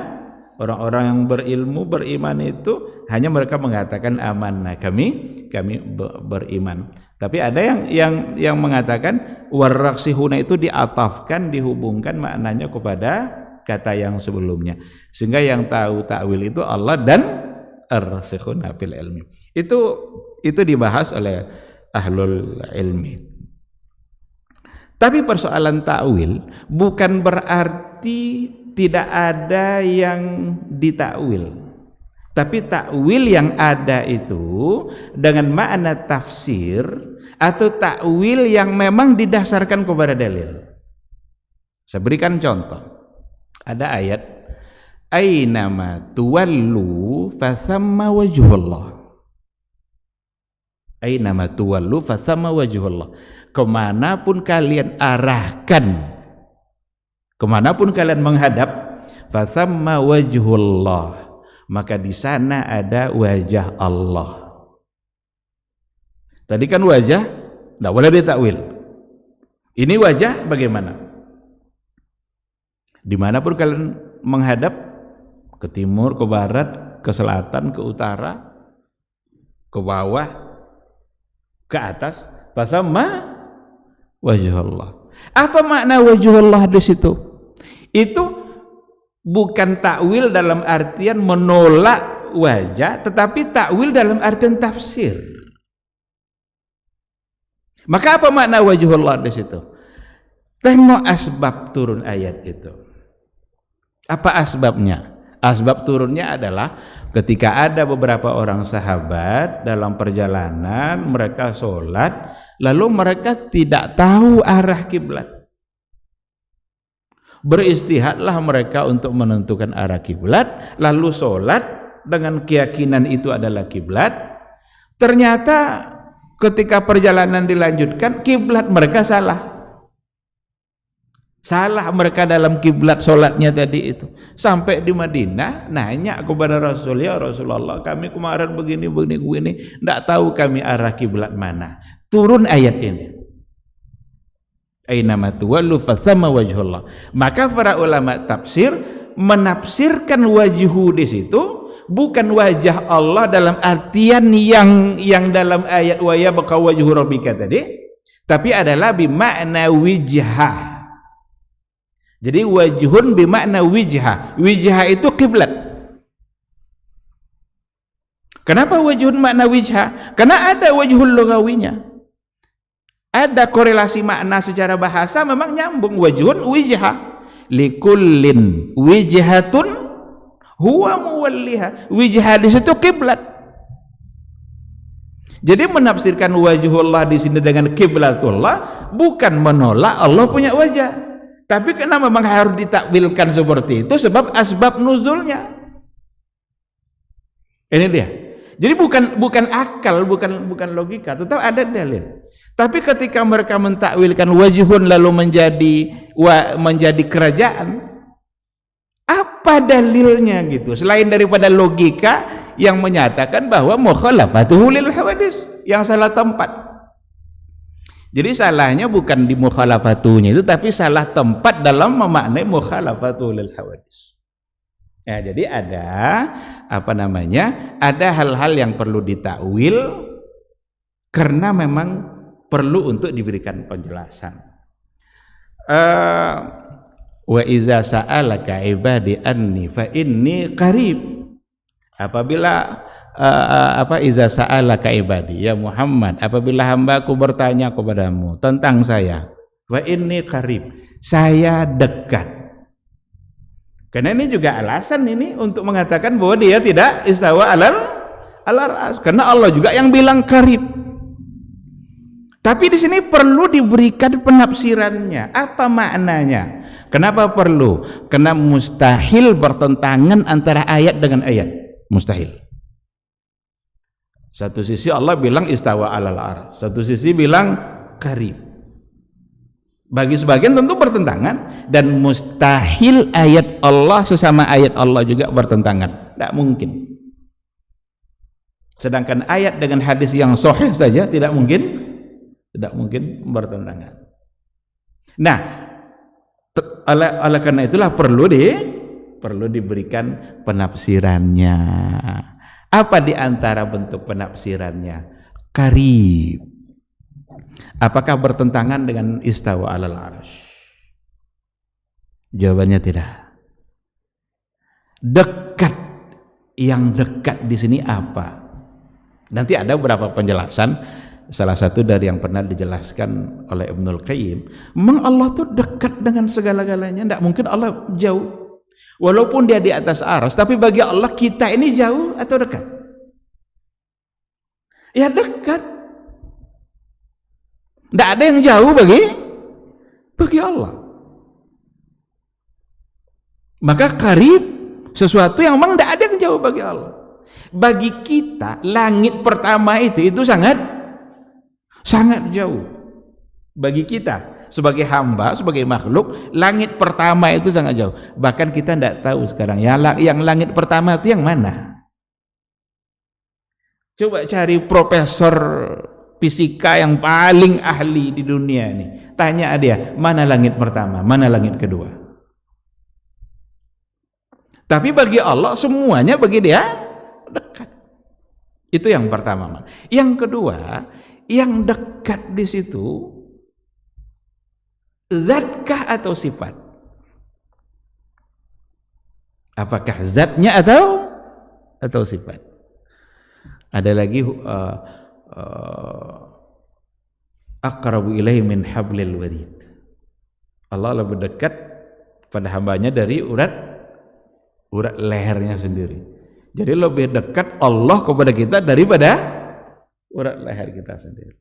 S3: orang-orang yang berilmu, beriman itu hanya mereka mengatakan amanah, kami beriman. Tapi ada yang mengatakan warasikhuna itu diatafkan, dihubungkan maknanya kepada kata yang sebelumnya, sehingga yang tahu takwil itu Allah dan ar-rasikhuna fil ilmi. Itu dibahas oleh ahlul ilmi. Tapi persoalan takwil bukan berarti tidak ada yang ditakwil. Tapi takwil yang ada itu dengan makna tafsir atau takwil yang memang didasarkan kepada dalil. Saya berikan contoh. Ada ayat ainama tuwallu fathamma wajhullah. Ainama tuwallu fathamma wajhullah. Kemanapun kalian arahkan, kemanapun kalian menghadap, fathamma wajhullah, maka di sana ada wajah Allah. Tadi kan wajah tidak boleh ditakwil. Ini wajah bagaimana? Dimanapun kalian menghadap, ke timur, ke barat, ke selatan, ke utara, ke bawah, ke atas, fathamma wajhullah. Apa makna wajhullah di situ? Itu bukan takwil dalam artian menolak wajah, tetapi takwil dalam artian tafsir. Maka apa makna wajhullah di situ? Tengok asbab turun ayat itu. Apa asbabnya? Asbab turunnya adalah ketika ada beberapa orang sahabat dalam perjalanan, mereka sholat, lalu mereka tidak tahu arah kiblat. Beristihadlah mereka untuk menentukan arah kiblat, lalu sholat dengan keyakinan itu adalah kiblat. Ternyata ketika perjalanan dilanjutkan, kiblat mereka salah. Salah mereka dalam kiblat sholatnya tadi itu. Sampai di Madinah nanya kepada Rasul, ya Rasulullah, kami kemarin begini, tidak tahu kami arah kiblat mana. Turun ayat ini. Ainama tuwallu fathamma wajhullah. Maka para ulama tafsir menafsirkan wajhu di situ bukan wajah Allah dalam artian yang dalam ayat wa yabqa wajhu rabbika tadi, tapi adalah bimakna wijhah. Jadi wajhun bimakna wijhah. Wijhah itu kiblat. Kenapa wajhun makna wijhah? Karena ada wajhul lughawinya. Ada korelasi makna secara bahasa, memang nyambung. Wajhun wijhah. Likullin wijhatun huwa muwalliha. Wijhah di situ kiblat. Jadi menafsirkan wajhullah di sini dengan kiblatullah bukan menolak Allah punya wajah. Tapi karena memang harus ditakwilkan seperti itu sebab asbab nuzulnya. Ini dia. Jadi bukan akal, bukan logika, tetap ada dalil. Tapi ketika mereka mentakwilkan wajhun lalu menjadi kerajaan, apa dalilnya gitu? Selain daripada logika yang menyatakan bahwa mukhalafatuhu lil hawadis, yang salah tempat. Jadi salahnya bukan di mukhalafatunya itu, tapi salah tempat dalam memaknai mukhalafatu lil hawadis. Ya, jadi ada ada hal-hal yang perlu ditakwil karena memang perlu untuk diberikan penjelasan. Wa iza sa'alaka ibadi anni fa inni qarib. Apabila iza sa'alaka ibadi, ya Muhammad, apabila hambaku bertanya kepadamu tentang saya, wa inni qarib, saya dekat. Karena ini juga alasan ini untuk mengatakan bahwa dia tidak istawa alal ars, karena Allah juga yang bilang qarib. Tapi di sini perlu diberikan penafsirannya. Apa maknanya? Kenapa perlu? Karena mustahil bertentangan antara ayat dengan ayat. Mustahil. Satu sisi Allah bilang istawa alal arsy, satu sisi bilang qarib. Bagi sebagian tentu bertentangan, dan mustahil ayat Allah sesama ayat Allah juga bertentangan. Tidak mungkin. Sedangkan ayat dengan hadis yang sahih saja tidak mungkin bertentangan. Nah, oleh karena itulah perlu diberikan penafsirannya. Apa di antara bentuk penafsirannya? Qarib. Apakah bertentangan dengan istawa alal arsy? Jawabannya tidak. Dekat. Yang dekat di sini apa? Nanti ada beberapa penjelasan. Salah satu dari yang pernah dijelaskan oleh Ibnul Qayyim, memang Allah tuh dekat dengan segala-galanya. Tidak mungkin Allah jauh. Walaupun dia di atas arsy, tapi bagi Allah kita ini jauh atau dekat? Ya dekat. Tidak ada yang jauh bagi Allah. Maka qarib, sesuatu yang memang tidak ada yang jauh bagi Allah. Bagi kita, langit pertama itu sangat jauh. Bagi kita sebagai hamba, sebagai makhluk, langit pertama itu sangat jauh. Bahkan kita tidak tahu sekarang yang langit pertama itu yang mana. Coba cari profesor fisika yang paling ahli di dunia ini, tanya dia, mana langit pertama, mana langit kedua. Tapi bagi Allah semuanya bagi dia dekat. Itu yang pertama. Yang kedua, yang dekat di situ zatkah atau sifat? Apakah zatnya atau sifat? Ada lagi aqrabu ilaihi min hablil warid. Allah lebih dekat pada hambanya dari urat lehernya sendiri. Jadi lebih dekat Allah kepada kita daripada urat leher kita sendiri.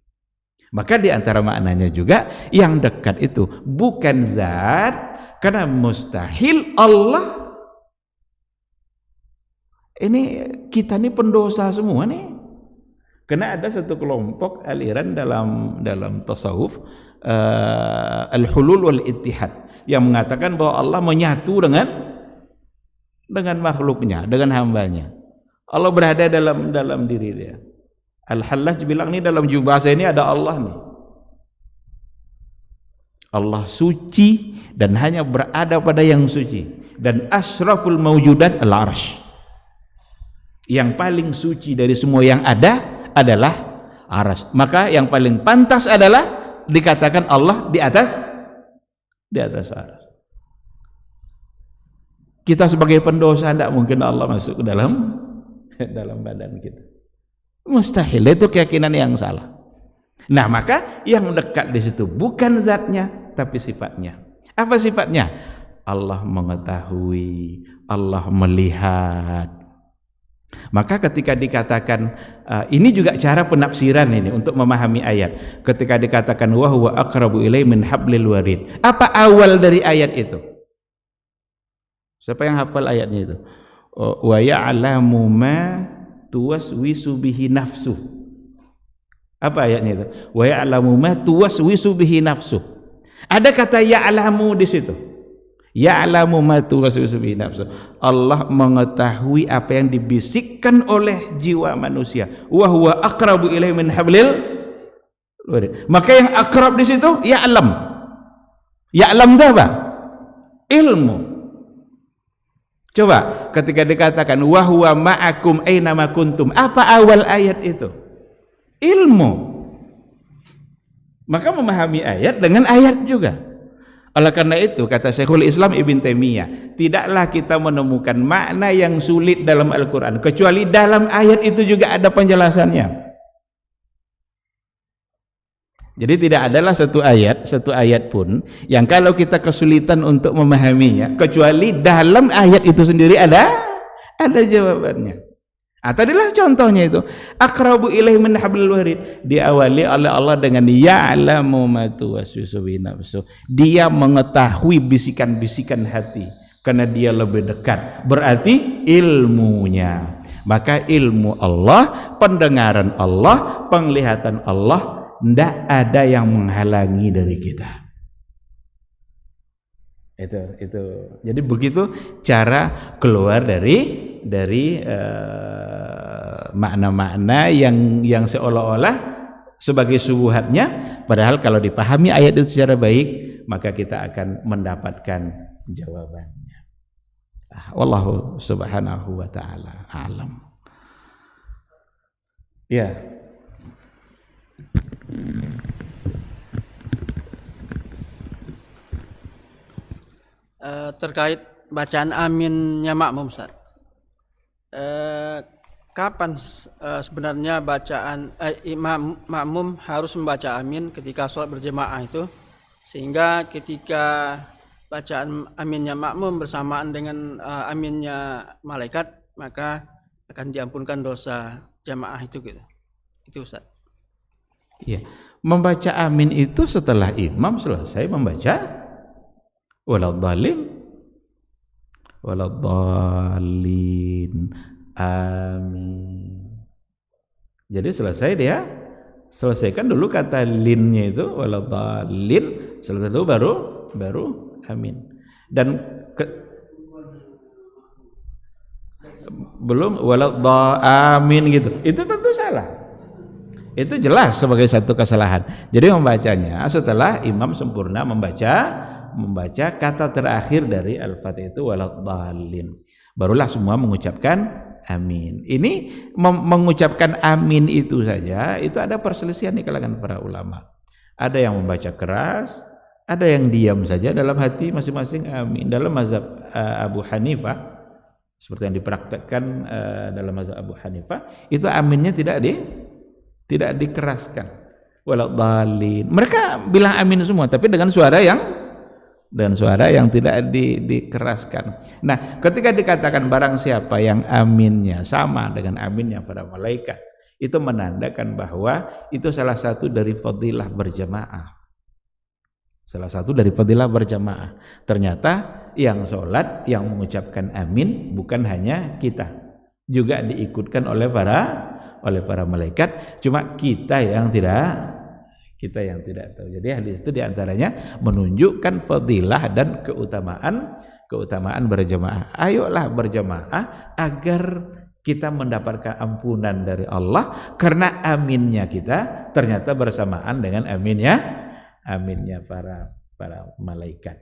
S3: Maka di antara maknanya juga yang dekat itu bukan zat, karena mustahil Allah. Ini kita ini pendosa semua nih. Karena ada satu kelompok aliran dalam tasawuf al-hulul wal ittihad yang mengatakan bahwa Allah menyatu dengan makhluknya, dengan hambanya. Allah berada dalam diri dia. Al-Hallaj bilang nih dalam jubah saya ini ada Allah nih. Allah suci dan hanya berada pada yang suci. Dan asyraful mawjudat al-arsy. Yang paling suci dari semua yang ada adalah arsy. Maka yang paling pantas adalah dikatakan Allah di atas arsy. Kita sebagai pendosa tidak mungkin Allah masuk ke dalam badan kita. Mustahil, itu keyakinan yang salah. Nah, maka yang dekat di situ bukan zatnya tapi sifatnya. Apa sifatnya? Allah mengetahui, Allah melihat. Maka ketika dikatakan ini juga cara penafsiran ini untuk memahami ayat. Ketika dikatakan wa huwa aqrabu ilaihi min hablil warid. Apa awal dari ayat itu? Siapa yang hafal ayatnya itu? Wa ya'lamu ma tuwaswisu bihi nafsu. Apa ayatnya itu? Wa ya'lamu ma tuwaswisu bihi nafsu. Ada kata ya'lamu di situ. Ya'lamu ma tuwaswisu bihi nafsu. Allah mengetahui apa yang dibisikkan oleh jiwa manusia. Wa huwa aqrabu ilaihi min hablil warid. Maka yang akrab di situ ya'lam. Ya'lam itu apa? Ilmu. Coba ketika dikatakan wa huwa ma'akum aina ma kuntum, apa awal ayat itu? Ilmu. Maka memahami ayat dengan ayat juga. Oleh karena itu kata Syekhul Islam Ibn Taimiyah, tidaklah kita menemukan makna yang sulit dalam Al-Qur'an kecuali dalam ayat itu juga ada penjelasannya. Jadi tidak adalah satu ayat pun yang kalau kita kesulitan untuk memahaminya kecuali dalam ayat itu sendiri ada jawabannya. Tadilah contohnya itu aqrabu ilaihi min hablil warid, diawali oleh Allah dengan ya'lamu ma tuwaswisu bi nafsu, dia mengetahui bisikan-bisikan hati karena dia lebih dekat, berarti ilmunya. Maka ilmu Allah, pendengaran Allah, penglihatan Allah, tidak ada yang menghalangi dari kita. Itu. Jadi begitu cara keluar dari makna-makna yang seolah-olah sebagai subuhatnya, padahal kalau dipahami ayat itu secara baik, maka kita akan mendapatkan jawabannya. Wallahu subhanahu wa ta'ala a'lam. Ya.
S6: Terkait bacaan aminnya makmum, Ustaz. Kapan sebenarnya bacaan imam makmum harus membaca amin ketika sholat berjamaah itu, sehingga ketika bacaan aminnya makmum bersamaan dengan aminnya malaikat, maka akan diampunkan dosa jamaah itu gitu. Itu, Ustaz.
S3: Iya. Membaca amin itu setelah imam selesai membaca waladhdallin amin. Jadi selesaikan dulu kata linnya itu waladhdallin, setelah itu baru amin. Dan belum amin gitu. Itu tentu salah. Itu jelas sebagai satu kesalahan. Jadi membacanya setelah imam sempurna membaca kata terakhir dari Al-Fatihah itu waladhdallin. Barulah semua mengucapkan amin. Ini mengucapkan amin itu saja, itu ada perselisihan di kalangan para ulama. Ada yang membaca keras, ada yang diam saja dalam hati masing-masing amin. Dalam mazhab Abu Hanifah, seperti yang dipraktekkan dalam mazhab Abu Hanifah, itu aminnya tidak dikeraskan. Waladhdallin. Mereka bilang amin semua, tapi dengan suara yang tidak dikeraskan. Nah, ketika dikatakan barang siapa yang aminnya sama dengan aminnya para malaikat, itu menandakan bahwa itu salah satu dari fadilah berjamaah. Ternyata yang sholat, yang mengucapkan amin bukan hanya kita, juga diikutkan oleh para malaikat. Cuma kita yang tidak tahu. Jadi hadis itu diantaranya menunjukkan fadilah dan keutamaan berjamaah. Ayolah berjamaah agar kita mendapatkan ampunan dari Allah, karena aminnya kita ternyata bersamaan dengan aminnya para malaikat.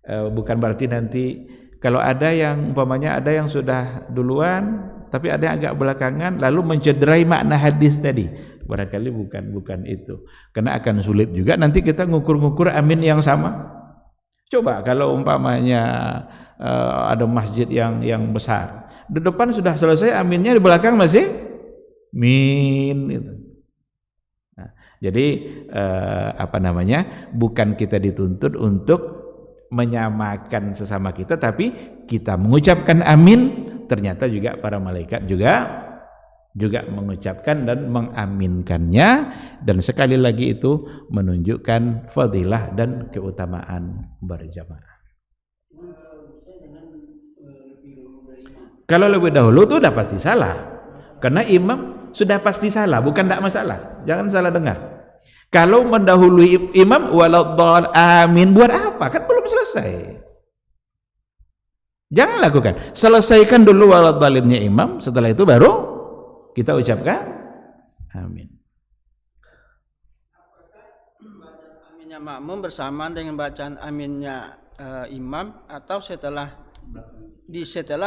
S3: Bukan berarti nanti kalau ada yang umpamanya ada yang sudah duluan tapi ada yang agak belakangan lalu mencederai makna hadis tadi. Barangkali bukan itu. Karena akan sulit juga nanti kita ngukur-ngukur amin yang sama. Coba kalau umpamanya ada masjid yang besar, di depan sudah selesai aminnya, di belakang masih min gitu. Nah, jadi bukan kita dituntut untuk menyamakan sesama kita, tapi kita mengucapkan amin, ternyata juga para malaikat juga mengucapkan dan mengaminkannya. Dan sekali lagi itu menunjukkan fadilah dan keutamaan berjamaah. Kalau lebih dahulu itu udah pasti salah, karena imam sudah pasti salah, bukan tidak masalah. Jangan salah dengar. Kalau mendahului imam waladhdallin amin, buat apa? Kan belum selesai. Jangan lakukan. Selesaikan dulu waladhdallinnya imam, setelah itu baru kita ucapkan amin.
S6: Bacaan aminnya makmum bersamaan dengan bacaan aminnya imam, atau setelah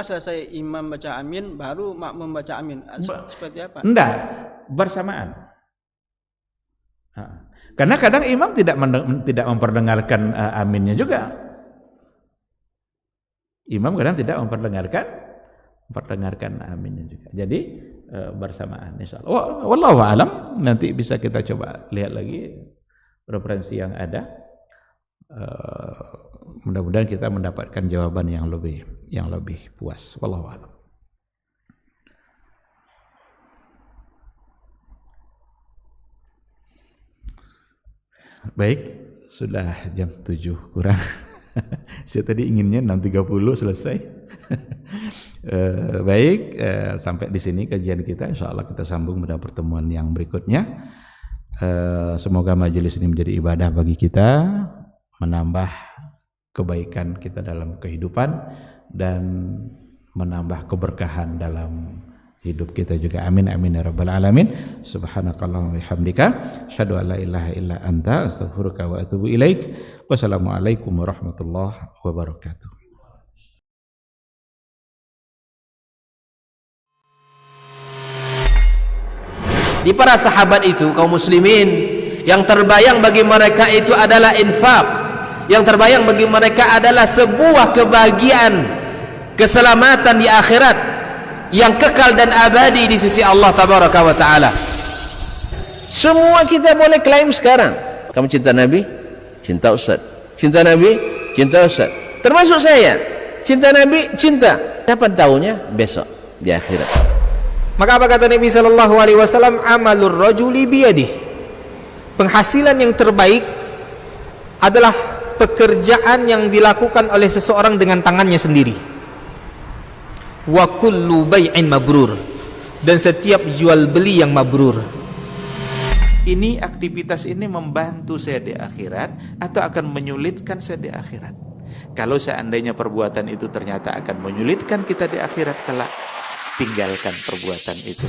S6: selesai imam baca amin baru makmum baca amin, seperti apa?
S3: Enggak, bersamaan. Karena kadang imam tidak memperdengarkan aminnya juga. Imam kadang tidak memperdengarkan aminnya juga. Jadi bersamaan insyaallah. Wallahu a'lam. Nanti bisa kita coba lihat lagi referensi yang ada. Mudah-mudahan kita mendapatkan jawaban yang lebih puas. Wallahu a'lam. Baik, sudah jam 7 kurang. Saya tadi inginnya 6.30 selesai. Baik, sampai di sini kajian kita. Insya Allah kita sambung pada pertemuan yang berikutnya. Semoga majelis ini menjadi ibadah bagi kita, menambah kebaikan kita dalam kehidupan dan menambah keberkahan dalam hidup kita juga. Amin amin ya rabbal alamin. Subhanakallahumma wa bihamdika asyhadu an la ilaha illa anta astaghfiruka wa atubu ilaik. Wassalamualaikum warahmatullahi wabarakatuh.
S7: Di para sahabat itu, kaum muslimin, yang terbayang bagi mereka itu adalah infak, yang terbayang bagi mereka adalah sebuah kebahagiaan, keselamatan di akhirat yang kekal dan abadi di sisi Allah tabaraka wa taala. Semua kita boleh klaim sekarang, kamu cinta Nabi, cinta Ustaz, cinta Nabi, cinta Ustaz, termasuk saya, cinta Nabi, cinta. Kapan tahunya? Besok di akhirat.
S8: Maka apa kata Nabi sallallahu alaihi wasallam? Amalur rajuli biyadihi. Penghasilan yang terbaik adalah pekerjaan yang dilakukan oleh seseorang dengan tangannya sendiri. Wa kullu bai'in mabrur, dan setiap jual beli yang mabrur.
S1: Ini aktivitas ini membantu saya di akhirat atau akan menyulitkan saya di akhirat? Kalau seandainya perbuatan itu ternyata akan menyulitkan kita di akhirat kelak, tinggalkan perbuatan itu.